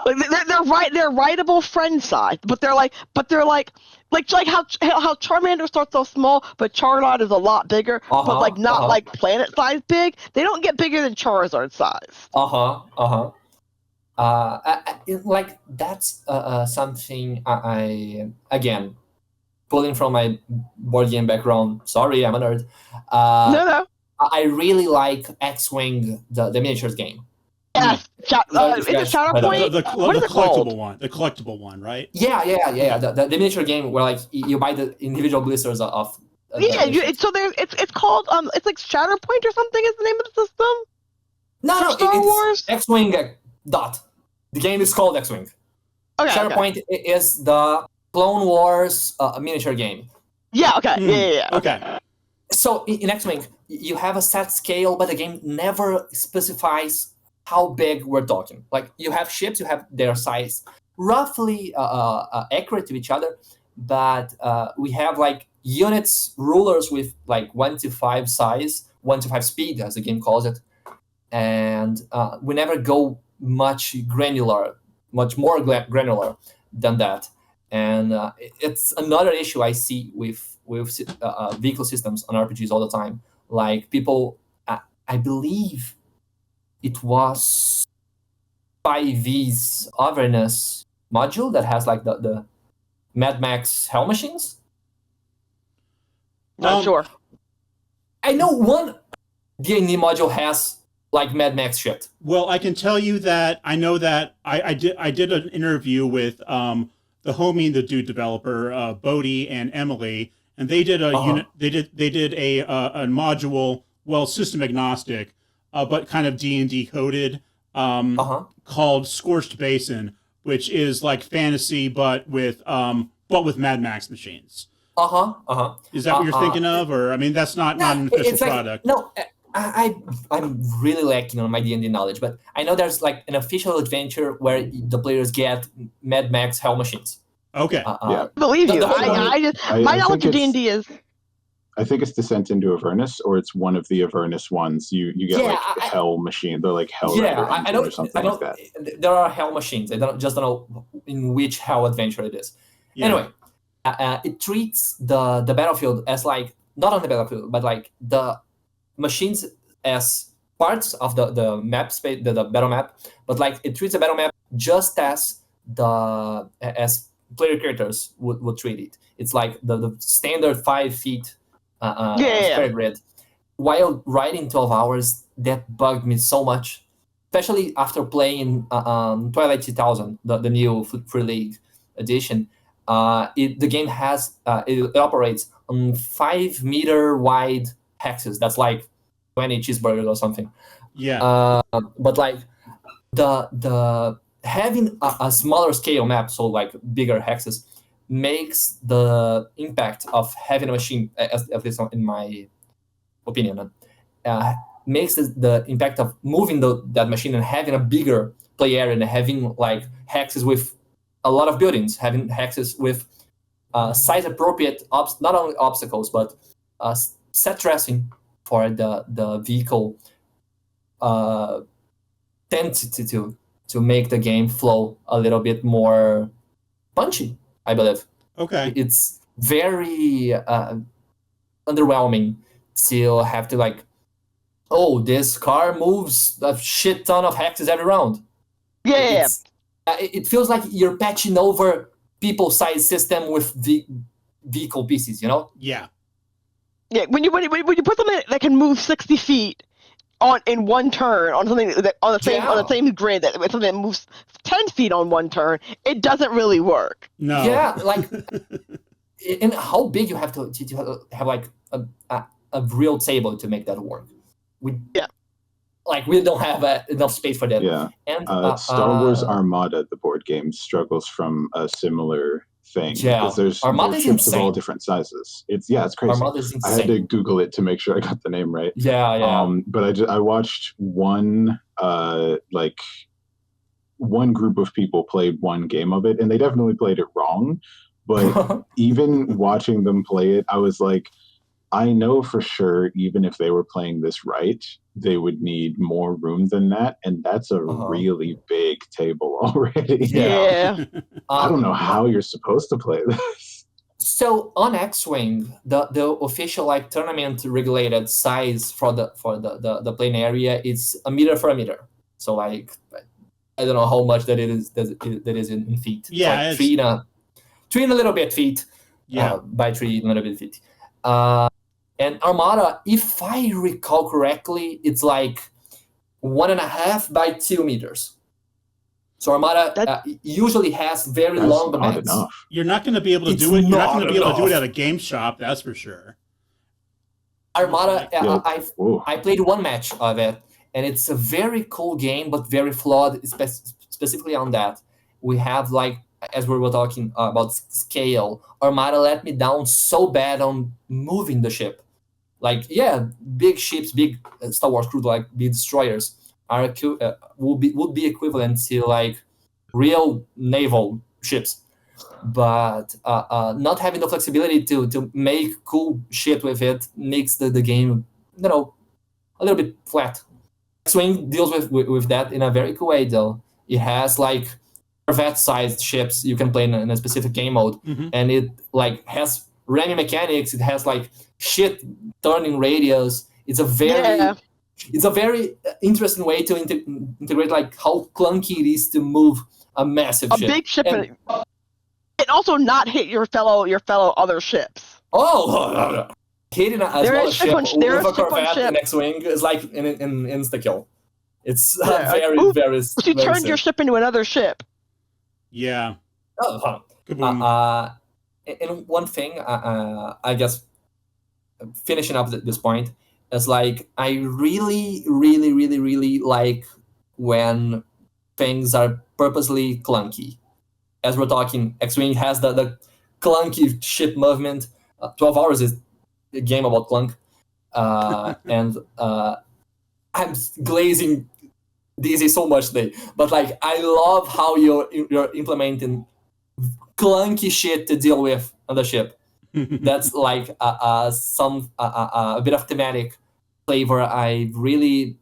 Like they're writable friend size, but they're like how Charmander starts so small, but Charizard is a lot bigger, but like not like planet size big. They don't get bigger than Charizard size. Like that's something I again pulling from my board game background. Sorry, I'm a nerd. No. I really like X-Wing, the miniatures game. Yes, is it Shatterpoint? What is it called? The collectible one, right? Yeah. The miniature game where like you buy the individual blisters of. It's called it's like Shatterpoint or something is the name of the system. No, Star Wars. X-Wing dot. The game is called X-Wing. Okay. Shatterpoint is the Clone Wars miniature game. Yeah. Okay. Yeah. Okay. So in X-Wing, you have a set scale, but the game never specifies how big we're talking. Like you have ships, you have their size roughly accurate to each other, but we have like units, rulers with like 1 to 5 size, 1 to 5 speed, as the game calls it, and we never go much more granular than that. And it's another issue I see with vehicle systems on RPGs all the time. Like people, I believe it was 5E's Avernus module that has like the Mad Max Hell machines. Not sure. I know one D&D module has like Mad Max shit. Well, I can tell you that I know that I did an interview with the homie, the dude developer, Bodie and Emily, and they did a unit. They did a module, well, system agnostic, but kind of D&D coded, called Scorched Basin, which is like fantasy, but with Mad Max machines. Is that what you're thinking of, or I mean, that's not an official product. No, I'm really lacking on my D&D knowledge, but I know there's like an official adventure where the players get Mad Max Hell machines. Okay. I believe you. My knowledge of D&D is. I think it's Descent into Avernus, or it's one of the Avernus ones. You get Hell machine. They're like Hell Rider or something like that. There are Hell machines. I don't know in which Hell adventure it is. Yeah. Anyway, it treats the battlefield as like not on the battlefield, but like the machines as parts of the map space, the battle map. But like it treats the battle map just as player characters would treat it. It's like the standard 5 feet square grid. While riding 12 hours, that bugged me so much, especially after playing Twilight 2000, the new Free League edition. The game has it operates on 5 meter wide hexes. That's like 20 cheeseburgers or something. Yeah. But like the having a smaller scale map, so like bigger hexes, makes the impact of having a machine, at least in my opinion, makes the impact of moving that machine and having a bigger play area and having like hexes with a lot of buildings, having hexes with size appropriate not only obstacles but set dressing for the vehicle tend to make the game flow a little bit more punchy, I believe. Okay. It's very underwhelming to have to like, this car moves a shit ton of hexes every round. Yeah. It feels like you're patching over people-sized system with the vehicle pieces, you know? Yeah. Yeah, when you put something that can move 60 feet in one turn on something that on the same grid that something that moves 10 feet on one turn, it doesn't really work. No. Yeah, like, and how big you have to have like a real table to make that work. We don't have enough space for that. Yeah. And Star Wars Armada, the board game, struggles from a similar thing. Yeah, because there's ships of all different sizes. It's crazy. Armada's insane. I had to Google it to make sure I got the name right. Yeah. But I watched one group of people played one game of it, and they definitely played it wrong. But even watching them play it, I was like, I know for sure, even if they were playing this right, they would need more room than that, and that's a really big table already. Yeah. I don't know how you're supposed to play this. So on X-Wing, the official like tournament regulated size for the playing area is a meter for a meter. So like I don't know how much that is in feet. Yeah, it's like three and a little bit feet. Yeah. By 3 and a little bit feet. And Armada, if I recall correctly, it's like 1.5 by 2 meters. So Armada usually has very long demands. Enough. You're not going to be able to do it. You're not going to be able to do it at a game shop, that's for sure. Armada, I played one match of it, and it's a very cool game, but very flawed, specifically on that. We have, like, as we were talking about scale, Armada let me down so bad on moving the ship. Like, yeah, big ships, big Star Wars crew, like big destroyers, would be equivalent to like real naval ships, but not having the flexibility to make cool shit with it makes the game, a little bit flat. X-Wing deals with that in a very cool way, though. It has like Corvette-sized ships you can play in a specific game mode, and it like has ramming mechanics. It has like shit turning radius. It's a very interesting way to integrate like how clunky it is to move a massive ship. A big ship, and also not hit your fellow other ships. Oh, hitting a small ship with a Corvette and X-Wing is like an insta kill. It's very. She turned your ship into another ship. Yeah. And one thing, I guess, finishing up at this point, is like I really, really, really, really like when things are purposely clunky. As we're talking, X-Wing has the clunky ship movement. 12 Hours is a game about clunk. And I'm glazing DZ so much today. But like I love how you're implementing clunky shit to deal with on the ship. That's like a bit of thematic flavor I really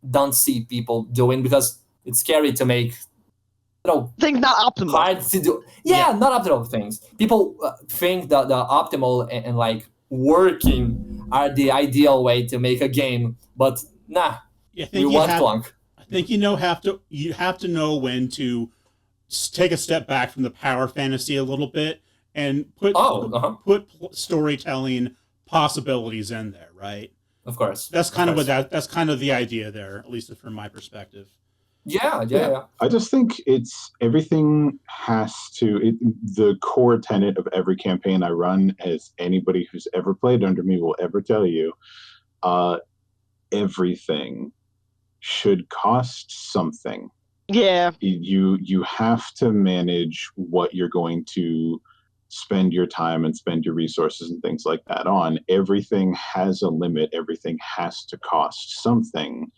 don't see people doing, because it's scary to make things not optimal. Hard to do. Yeah, not optimal things. People think that the optimal and like working are the ideal way to make a game, but nah. We want clunk. I think you have to know when to take a step back from the power fantasy a little bit and put storytelling possibilities in there, right? Of course. That's kind of that's kind of the idea there, at least from my perspective. Yeah. I just think everything has to. The core tenet of every campaign I run, as anybody who's ever played under me will ever tell you, everything should cost something. Yeah. You have to manage what you're going to spend your time and spend your resources and things like that on. Everything has a limit. Everything has to cost something,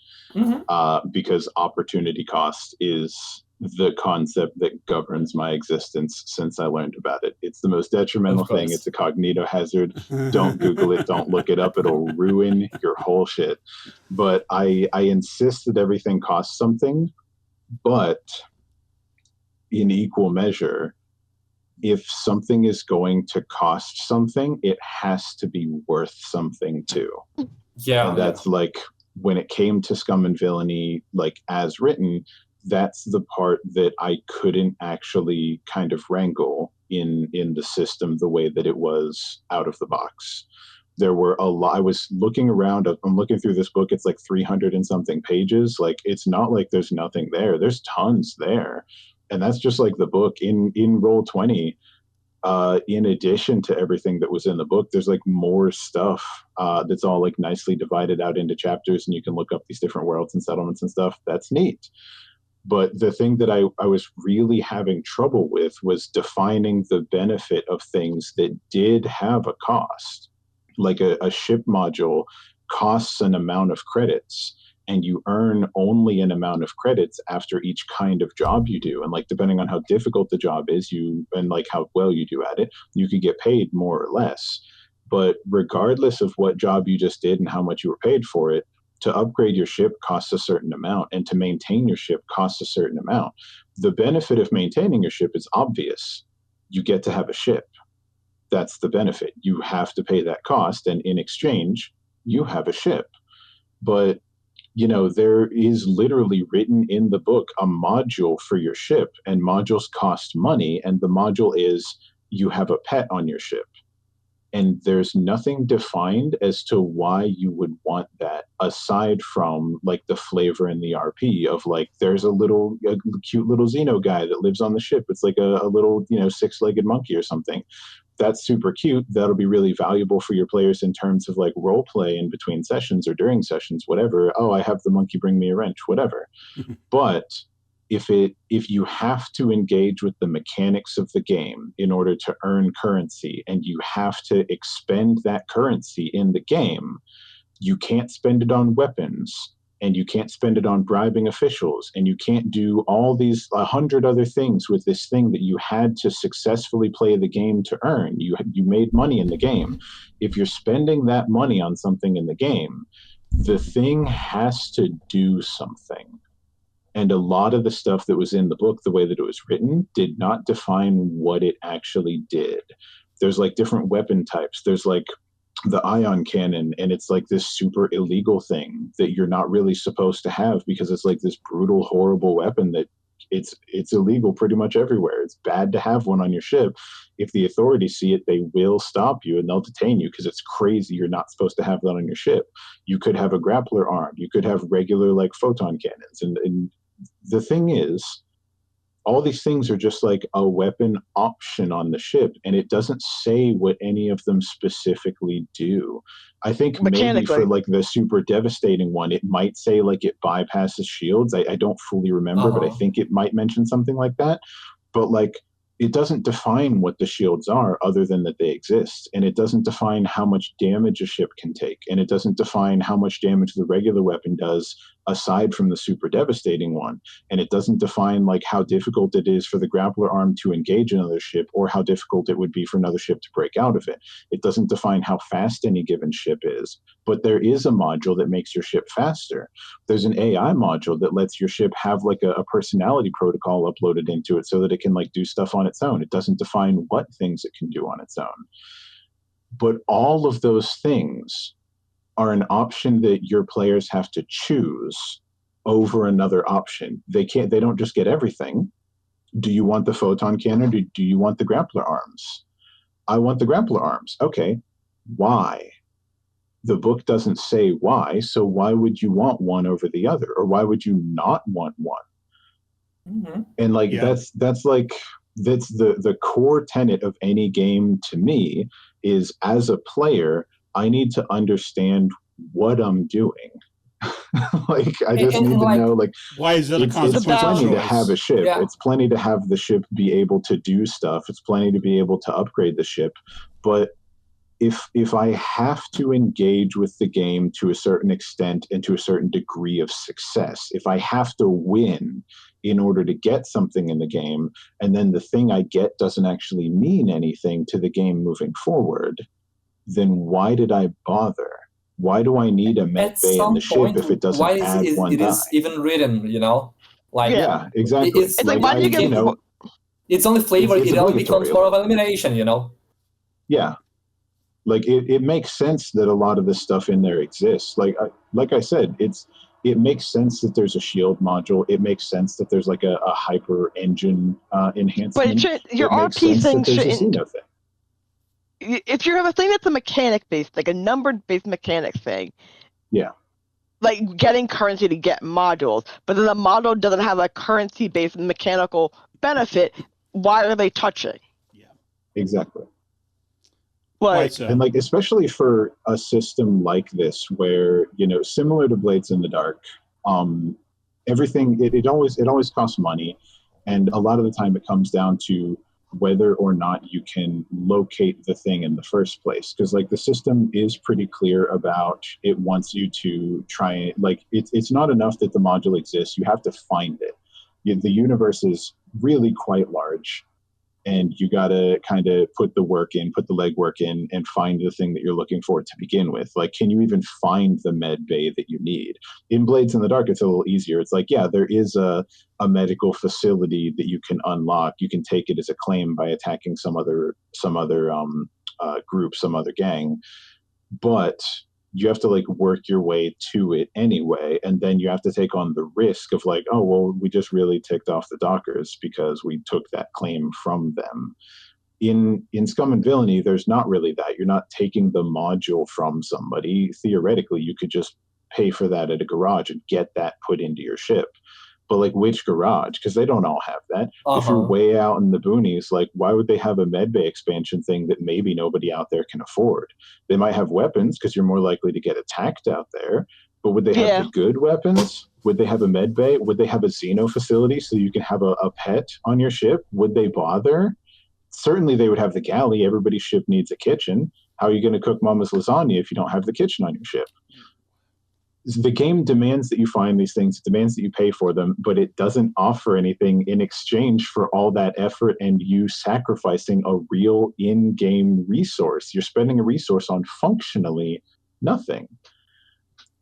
because opportunity cost is the concept that governs my existence since I learned about it. It's the most detrimental thing. It's a cognito hazard. Don't Google it. Don't look it up. It'll ruin your whole shit. But I insist that everything costs something, but in equal measure, if something is going to cost something, it has to be worth something too. Yeah. And that's like when it came to Scum and Villainy, like as written, that's the part that I couldn't actually kind of wrangle in the system the way that it was out of the box. There were a lot. I was looking around. I'm looking through this book. It's like 300 and something pages. Like, it's not like there's nothing there. There's tons there. And that's just like the book in Roll20. In addition to everything that was in the book, there's like more stuff that's all like nicely divided out into chapters, and you can look up these different worlds and settlements and stuff. That's neat. But the thing that I was really having trouble with was defining the benefit of things that did have a cost. Like a ship module costs an amount of credits, and you earn only an amount of credits after each kind of job you do. And like, depending on how difficult the job is, and like how well you do at it, you could get paid more or less. But regardless of what job you just did and how much you were paid for it, to upgrade your ship costs a certain amount, and to maintain your ship costs a certain amount. The benefit of maintaining your ship is obvious. You get to have a ship. That's the benefit. You have to pay that cost, and in exchange, you have a ship. But, there is literally written in the book a module for your ship, and modules cost money, and the module is you have a pet on your ship. And there's nothing defined as to why you would want that, aside from like the flavor in the RP of like, there's a cute little Xeno guy that lives on the ship. It's like a little, six-legged monkey or something. That's super cute. That'll be really valuable for your players in terms of like role play in between sessions or during sessions, whatever. Oh, I have the monkey bring me a wrench, whatever. But if you have to engage with the mechanics of the game in order to earn currency, and you have to expend that currency in the game, you can't spend it on weapons, and you can't spend it on bribing officials, and you can't do all these 100 other things with this thing that you had to successfully play the game to earn. You made money in the game. If you're spending that money on something in the game, the thing has to do something. And a lot of the stuff that was in the book, the way that it was written, did not define what it actually did. There's like different weapon types. There's like the ion cannon, and it's like this super illegal thing that you're not really supposed to have, because it's like this brutal, horrible weapon that it's illegal pretty much everywhere. It's bad to have one on your ship. If the authorities see it, they will stop you and they'll detain you, because it's crazy. You're not supposed to have that on your ship. You could have a grappler arm. You could have regular like photon cannons. And the thing is, all these things are just like a weapon option on the ship, and it doesn't say what any of them specifically do. I think maybe for like the super devastating one, it might say like it bypasses shields. I don't fully remember, but I think it might mention something like that. But like, it doesn't define what the shields are other than that they exist. And it doesn't define how much damage a ship can take. And it doesn't define how much damage the regular weapon does aside from the super devastating one. And it doesn't define like how difficult it is for the grappler arm to engage another ship, or how difficult it would be for another ship to break out of it. It doesn't define how fast any given ship is. But there is a module that makes your ship faster. There's an AI module that lets your ship have like a personality protocol uploaded into it so that it can like do stuff on its own. It doesn't define what things it can do on its own. But all of those things are an option that your players have to choose over another option. They don't just get everything. Do you want the photon cannon, or do you want the grappler arms? I want the grappler arms. Okay. Why? The book doesn't say why, so why would you want one over the other? Or why would you not want one? Mm-hmm. And like, that's the core tenet of any game to me is, as a player, I need to understand what I'm doing. Like, I just need to know, like, why is it a consequential It's plenty choice? to have a ship. Yeah. It's plenty to have the ship be able to do stuff. It's plenty to be able to upgrade the ship. But if I have to engage with the game to a certain extent and to a certain degree of success, if I have to win in order to get something in the game, and then the thing I get doesn't actually mean anything to the game moving forward, then why did I bother? Why do I need a mech bay in the ship if it doesn't add one die? It is even written, Like, yeah, exactly. It's like, why do you get... It's only flavor. It only becomes part of elimination, Yeah. Like, it makes sense that a lot of this stuff in there exists. Like I said, it makes sense that there's a shield module. It makes sense that there's like a hyper engine enhancement. But your RP thing shouldn't. If you have a thing that's a mechanic based, like a numbered based mechanic thing, yeah, like getting currency to get modules, but then the module doesn't have a currency based mechanical benefit, why are they touching? Yeah, exactly. Like, and like, especially for a system like this, where, similar to Blades in the Dark, everything it always costs money, and a lot of the time it comes down to whether or not you can locate the thing in the first place. Because like, the system is pretty clear about, it wants you to try, like, it's not enough that the module exists, you have to find it. The universe is really quite large, and you got to kind of put the work in, put the legwork in, and find the thing that you're looking for to begin with. Like, can you even find the med bay that you need? In Blades in the Dark, it's a little easier. It's like, yeah, there is a medical facility that you can unlock. You can take it as a claim by attacking some other group, some other gang, but you have to like work your way to it anyway, and then you have to take on the risk of like, oh well, we just really ticked off the dockers because we took that claim from them. In Scum and Villainy, there's not really that. You're not taking the module from somebody. Theoretically, you could just pay for that at a garage and get that put into your ship. But like, which garage? Because they don't all have that. If you're way out in the boonies, like, why would they have a medbay expansion thing that maybe nobody out there can afford? They might have weapons because you're more likely to get attacked out there. But would they have the good weapons? Would they have a medbay? Would they have a Xeno facility so you can have a pet on your ship? Would they bother? Certainly they would have the galley. Everybody's ship needs a kitchen. How are you going to cook mama's lasagna if you don't have the kitchen on your ship? The game demands that you find these things, demands that you pay for them, but it doesn't offer anything in exchange for all that effort and you sacrificing a real in-game resource. You're spending a resource on functionally nothing.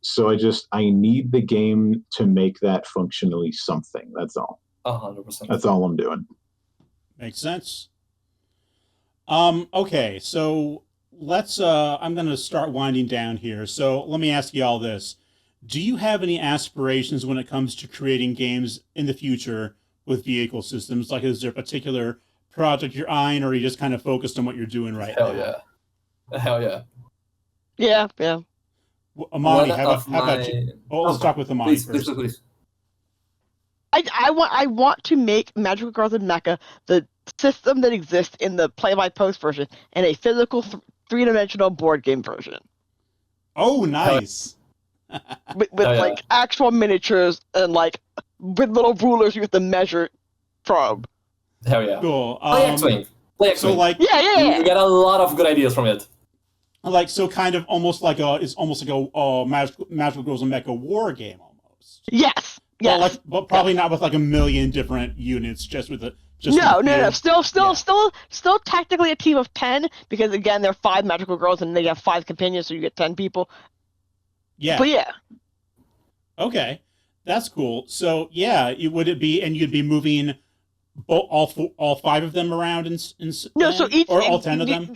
So I need the game to make that functionally something. That's all. 100%. That's all I'm doing. Makes sense. Okay, so let's I'm going to start winding down here. So let me ask you all this. Do you have any aspirations when it comes to creating games in the future with vehicle systems? Like, is there a particular project you're eyeing, or are you just kind of focused on what you're doing right now? Hell yeah. Yeah, yeah. Imani, how about you? Oh, let's talk with Imani first. Please. I want to make Magical Girls and Mecha the system that exists in the play-by-post version and a physical three-dimensional board game version. Oh, nice. With like actual miniatures and like with little rulers you have to measure from. Hell yeah. Cool. Play X-Wing. So like, yeah. You get a lot of good ideas from it. Like, so kind of almost like it's almost like a Magical Girls and Mecha war game almost. Yes. But probably not with like a million different units, just with No. Still technically a team of 10 because again there are 5 magical girls and they have 5 companions, so you get 10 people. Yeah. But yeah. Okay, that's cool. So yeah, you'd be moving all 5 of them around in no, so each or all 10 of them.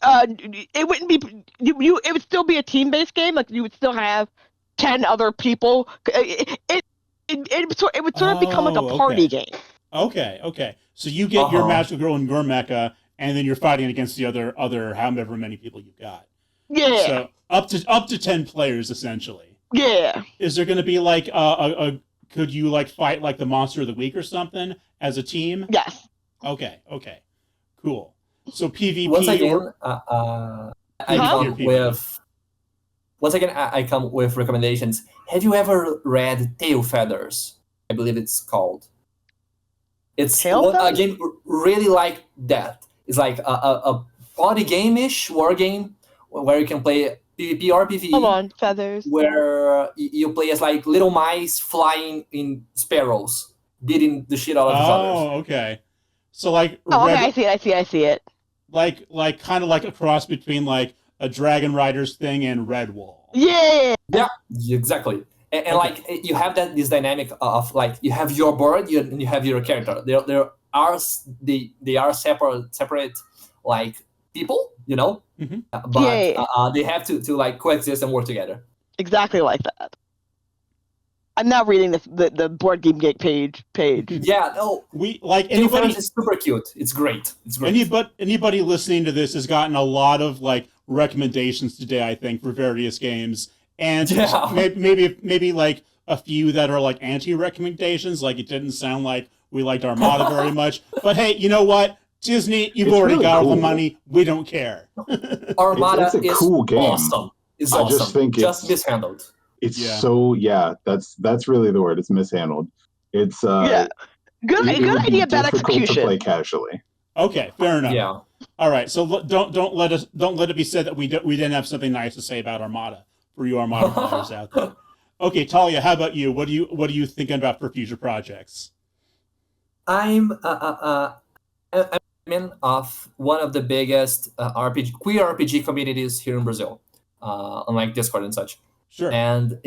It wouldn't be it would still be a team-based game. Like you would still have 10 other people. It would sort of become like a party game. Okay. So you get your Magical Girl and your Mecha, and then you're fighting against the other however many people you've got. Yeah. So up to 10 players essentially. Yeah. Is there going to be like could you like fight like the Monster of the Week or something as a team? Yes. Okay. Cool. So PvP. Once again, I come with recommendations. Have you ever read Tail Feathers? I believe it's called. It's a game really like that. It's like a party game-ish war game where you can play PvP or PvE. Hold on, feathers. Where you play as like little mice flying in sparrows, beating the shit out of each other. Oh, okay. So like. I see it. Like kind of like a cross between like a Dragon Riders thing and Redwall. Yeah, exactly. And like you have this dynamic of like you have your board and you have your character. They are separate like people, you know, but they have to like coexist and work together. Exactly like that. I'm now reading the board game gate page. Yeah, no. We like anybody. It's super cute. It's great. Anybody listening to this has gotten a lot of like recommendations today, I think, for various games, and maybe like a few that are like anti-recommendations. Like it didn't sound like we liked Armada very much, but hey, you know what? Disney, you've already got all the money. We don't care. Armada it's a cool game. Awesome. It's awesome. Just think just mishandled. It's that's really the word. It's mishandled. It's good idea, bad execution. To play casually. Okay, fair enough. Yeah. All right. So don't let it be said that we didn't have something nice to say about Armada for you Armada players out there. Okay, Talia, how about you? What are you thinking about for future projects? I'm admin of one of the biggest queer RPG communities here in Brazil, unlike Discord and such. Sure. And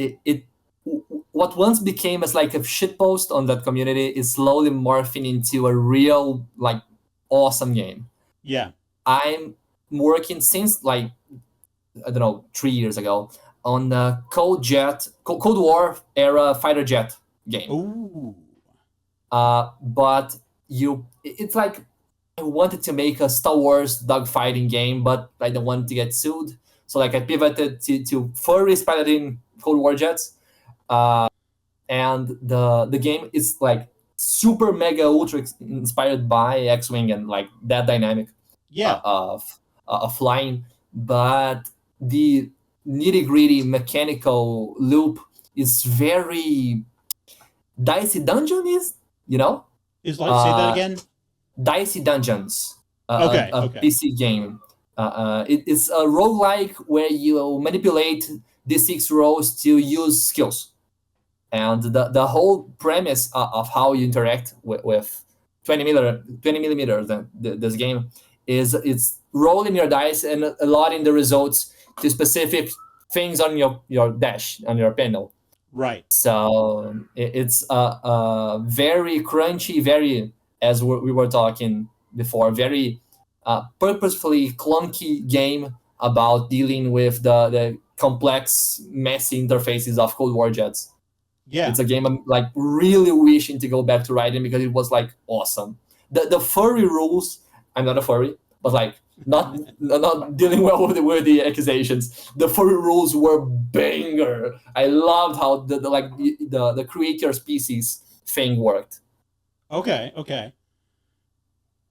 what once became as like a shitpost on that community is slowly morphing into a real like awesome game. Yeah. I'm working since like I don't know 3 years ago on the Cold War era fighter jet game. Ooh. But it's like I wanted to make a Star Wars dogfighting game, but I don't want to get sued. So like I pivoted to furries piloting Cold War jets. And the game is like super mega ultra inspired by X-Wing and like that dynamic of flying, but the nitty-gritty mechanical loop is very Dicey Dungeon Is like say that again? Dicey Dungeons, Okay. a PC game. It's a roguelike where you manipulate D6 rolls to use skills. And the whole premise of how you interact with 20 millimeters, this game, is it's rolling your dice and allotting the results to specific things on your dash, on your panel. Right. So it's a very crunchy, very, as we were talking before, very purposefully clunky game about dealing with the complex, messy interfaces of Cold War jets. Yeah. It's a game I'm like really wishing to go back to writing because it was like awesome. The furry rules, I'm not a furry, but like not dealing well with the accusations. The furry rules were banger. I loved how the create your species thing worked. Okay.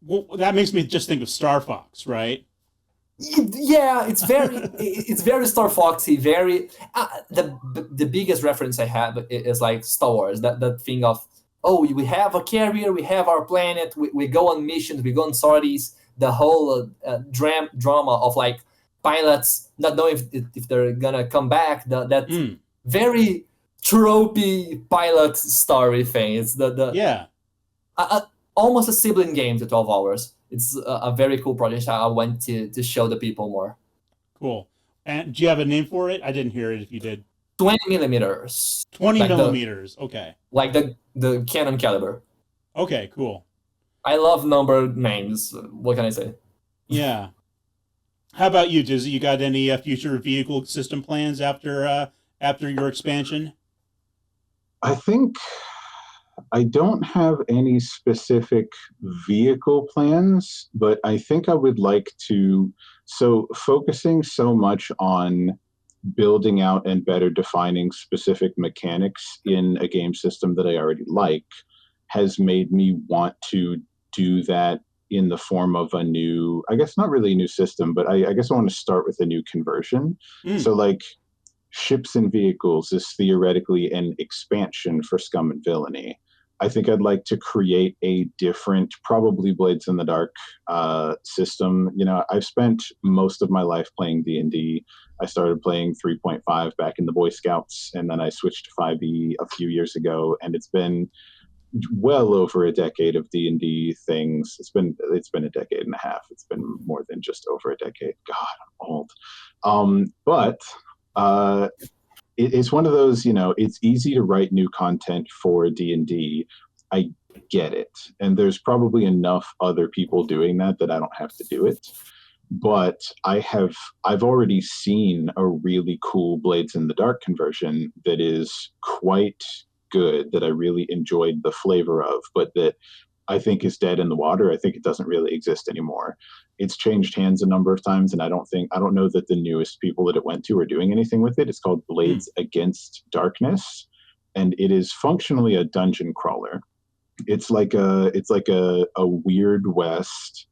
Well, that makes me just think of Star Fox, right? Yeah, it's very Star Foxy. Very the biggest reference I have is like Star Wars. That thing of we have a carrier, we have our planet, we go on missions, we go on sorties. The whole drama of like pilots not knowing if they're gonna come back. That very tropey pilot story thing. It's almost a sibling game to 12 Hours. It's a very cool project. I want to show the people more. Cool. And do you have a name for it? I didn't hear it if you did. 20 millimeters. 20 millimeters. Okay. Like the cannon caliber. Okay, cool. I love number names. What can I say? Yeah. How about you, Dizzy? You got any future vehicle system plans after your expansion? I think I don't have any specific vehicle plans, but I think I would like to. So, focusing so much on building out and better defining specific mechanics in a game system that I already like has made me want to do that in the form of a new, I guess not really a new system, but I guess I want to start with a new conversion. So, like, ships and vehicles is theoretically an expansion for Scum and Villainy. I think I'd like to create a different, probably Blades in the Dark system. You know, I've spent most of my life playing D&D. I started playing 3.5 back in the Boy Scouts, and then I switched to 5e a few years ago, and it's been well over a decade of D&D things. It's been a decade and a half. It's been more than just over a decade. God, I'm old. But it's one of those, you know, it's easy to write new content for D&D. I get it. And there's probably enough other people doing that I don't have to do it. But I've already seen a really cool Blades in the Dark conversion that is quite good, that I really enjoyed the flavor of, but that I think is dead in the water. I think it doesn't really exist anymore. It's changed hands a number of times, and I don't know that the newest people that it went to are doing anything with it. It's called Blades Against Darkness, and it is functionally a dungeon crawler. It's like a Weird West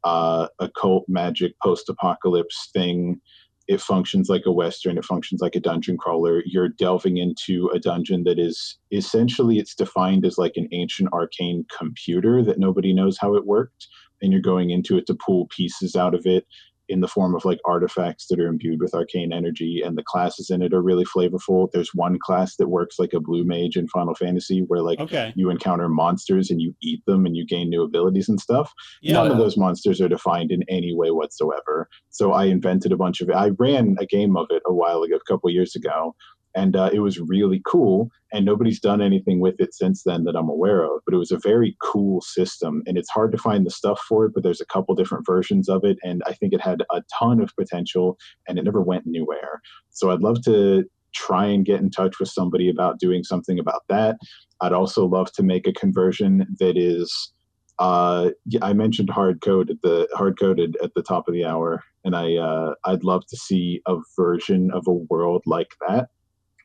occult magic post-apocalypse thing. It functions like a Western. It functions like a dungeon crawler. You're delving into a dungeon that is essentially, it's defined as like an ancient arcane computer that nobody knows how it worked. And you're going into it to pull pieces out of it. in the form of like artifacts that are imbued with arcane energy, and the classes in it are really flavorful. There's one class that works like a blue mage in Final Fantasy, where like you encounter monsters and you eat them and you gain new abilities and stuff. None of those monsters are defined in any way whatsoever. So I invented I ran a game of it a couple of years ago, and it was really cool, and nobody's done anything with it since then that I'm aware of. But it was a very cool system, and it's hard to find the stuff for it, but there's a couple different versions of it, and I think it had a ton of potential, and it never went anywhere. So I'd love to try and get in touch with somebody about doing something about that. I'd also love to make a conversion that is, I mentioned hard-coded at the top of the hour, and I'd love to see a version of a world like that.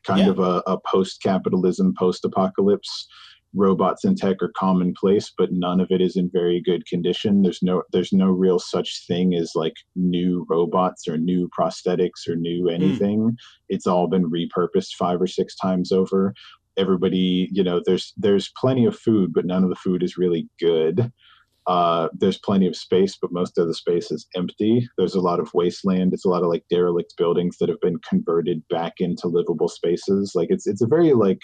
Kind of a post-capitalism, post-apocalypse. Robots and tech are commonplace, but none of it is in very good condition. There's no real such thing as like new robots or new prosthetics or new anything. It's all been repurposed 5 or 6 times over. Everybody, there's plenty of food, but none of the food is really good. There's plenty of space, but most of the space is empty. There's a lot of wasteland. It's a lot of like derelict buildings that have been converted back into livable spaces. Like it's a very like,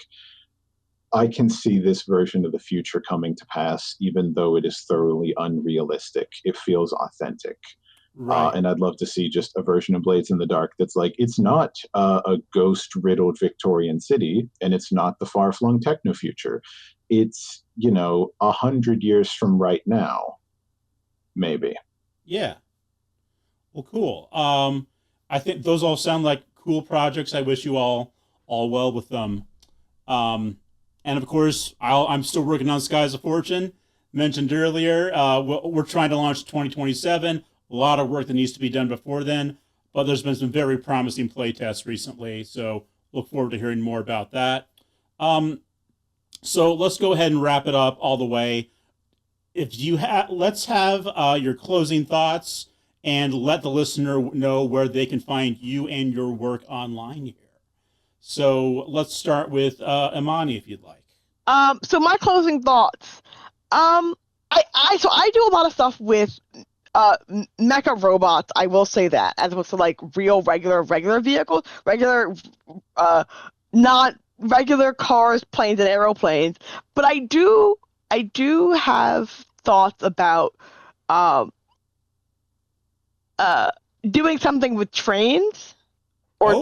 I can see this version of the future coming to pass, even though it is thoroughly unrealistic. It feels authentic. Right. And I'd love to see just a version of Blades in the Dark that's like, it's not a ghost-riddled Victorian city, and it's not the far-flung techno-future. It's, 100 years from right now, maybe. Yeah. Well, cool. I think those all sound like cool projects. I wish you all well with them. And of course, I'm still working on Skies of Fortune. Mentioned earlier, we're trying to launch 2027. A lot of work that needs to be done before then, but there's been some very promising play tests recently, so look forward to hearing more about that. So let's go ahead and wrap it up all the way. Let's have your closing thoughts and let the listener know where they can find you and your work online here. So let's start with Imani, if you'd like. So my closing thoughts. I do a lot of stuff with mecha robots. I will say that, as opposed to like real regular vehicles, not regular cars, planes, and aeroplanes. But I do have thoughts about doing something with trains. But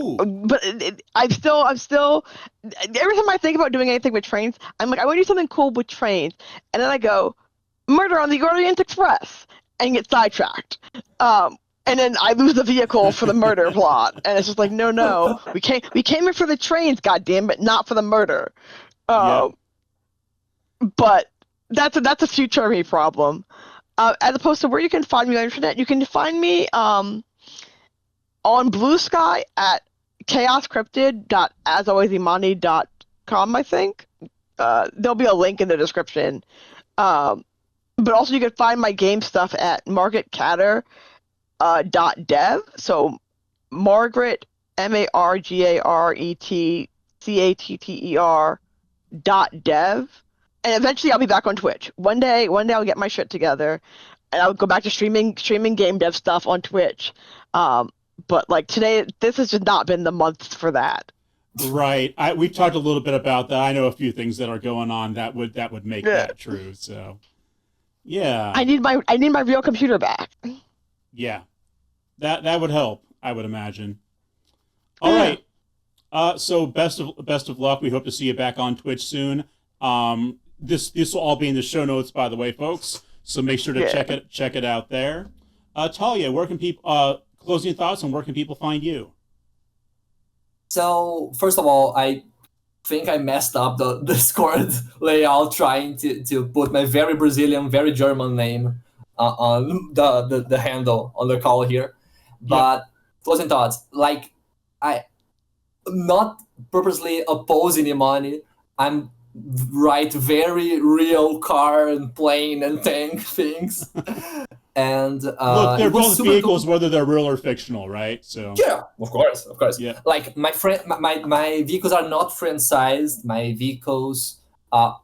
I'm still. Every time I think about doing anything with trains, I'm like, I want to do something cool with trains, and then I go, Murder on the Orient Express, and get sidetracked. And then I lose the vehicle for the murder plot, and it's just like, no, we came here for the trains, goddammit, not for the murder. But that's a future me problem. As opposed to where you can find me on the internet, you can find me on Blue Sky at chaoscryptid.asalwaysimani.com, I think. There'll be a link in the description. But also you can find my game stuff at margaretcatter.dev. So Margaret, MARGARETCATTER.dev. And eventually I'll be back on Twitch. One day I'll get my shit together and I'll go back to streaming game dev stuff on Twitch. But like today, this has just not been the month for that. Right. We talked a little bit about that. I know a few things that are going on that would make that true. So, yeah. I need my real computer back. Yeah, that would help, I would imagine. All right. So best of luck. We hope to see you back on Twitch soon. This will all be in the show notes, by the way, folks. So make sure to check it out there. Talia, where can people closing thoughts and where can people find you? So first of all, I think I messed up the Discord layout trying to put my very Brazilian, very German name on the handle on the call here. But closing thoughts, like I'm not purposely opposing Imani. I'm write very real car and plane and tank things. And look, they're both vehicles, cool. Whether they're real or fictional, right? So yeah, of course. Yeah. Like my vehicles are not friend sized. My vehicles don't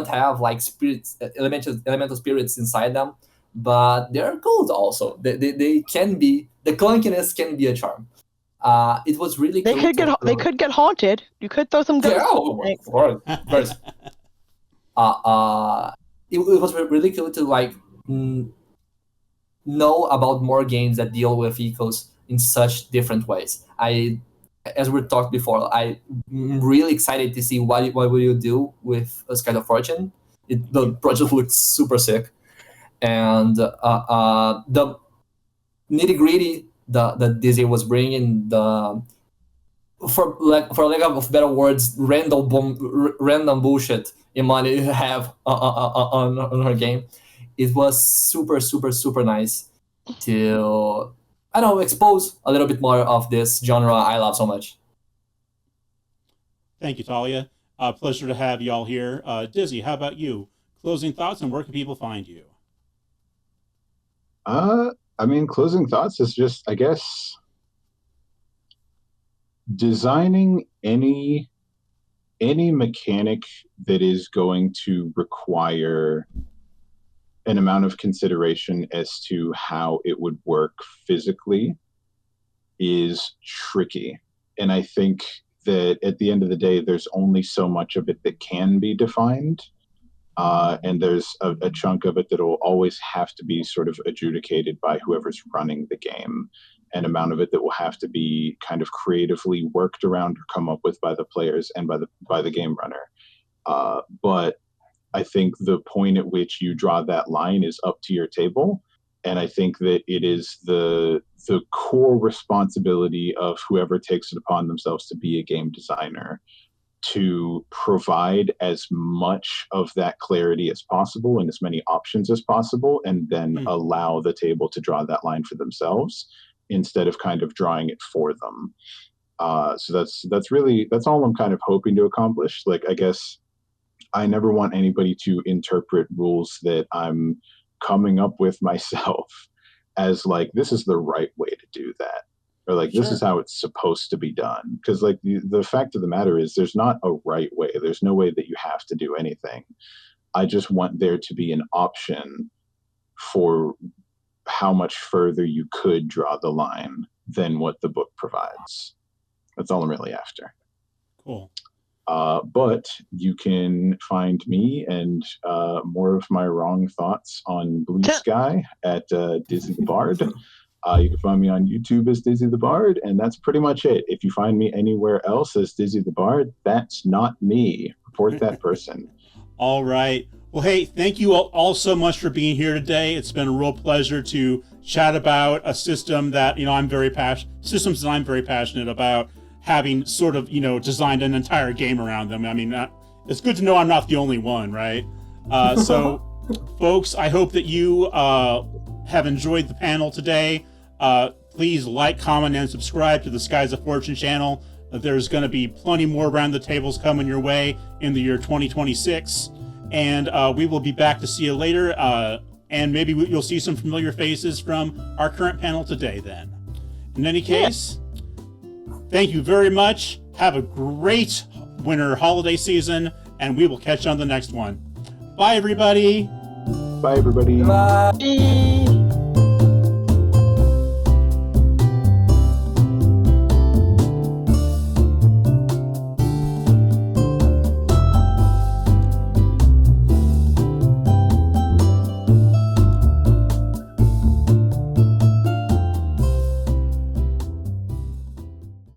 have like spirits, elemental spirits inside them. but they're good also. They can be, the clunkiness can be a charm. It was really They cool could get to- they could get haunted. You could throw some ghosts. Yeah, of course. It was really cool to like know about more games that deal with ecos in such different ways. As we talked before, I'm really excited to see what will you do with Skies of Fortune. The project looks super sick, and the nitty gritty that Disney was bringing, the for lack of better words, random bullshit Imani have on her game. It was super nice to, I don't know, expose a little bit more of this genre I love so much. Thank you, Talia. Pleasure to have y'all here. Dizzy, how about you? Closing thoughts, and where can people find you? I mean, closing thoughts is just, I guess, designing any mechanic that is going to require an amount of consideration as to how it would work physically is tricky. And I think that at the end of the day, there's only so much of it that can be defined. And there's a chunk of it that will always have to be sort of adjudicated by whoever's running the game, and amount of it that will have to be kind of creatively worked around or come up with by the players and by the game runner. But I think the point at which you draw that line is up to your table. And I think that it is the core responsibility of whoever takes it upon themselves to be a game designer to provide as much of that clarity as possible and as many options as possible, and then allow the table to draw that line for themselves instead of kind of drawing it for them. So that's all I'm kind of hoping to accomplish. Like, I guess I never want anybody to interpret rules that I'm coming up with myself as like, this is the right way to do that, or like, this is how it's supposed to be done. Because like the fact of the matter is, there's not a right way. There's no way that you have to do anything. I just want there to be an option for how much further you could draw the line than what the book provides. That's all I'm really after. Cool. But you can find me and more of my wrong thoughts on Blue Sky at Dizzy the Bard. You can find me on YouTube as Dizzy the Bard, and that's pretty much it. If you find me anywhere else as Dizzy the Bard, that's not me. Report that person. All right. Well, hey, thank you all so much for being here today. It's been a real pleasure to chat about a system that, systems that I'm very passionate about, having sort of, designed an entire game around them. I mean, it's good to know I'm not the only one, right? So, folks, I hope that you have enjoyed the panel today. Please like, comment, and subscribe to the Skies of Fortune channel. There's going to be plenty more Round the Tables coming your way in the year 2026. And we will be back to see you later. And maybe you'll see some familiar faces from our current panel today then. In any case, thank you very much. Have a great winter holiday season, and we will catch you on the next one. Bye, everybody. Bye, everybody. Bye.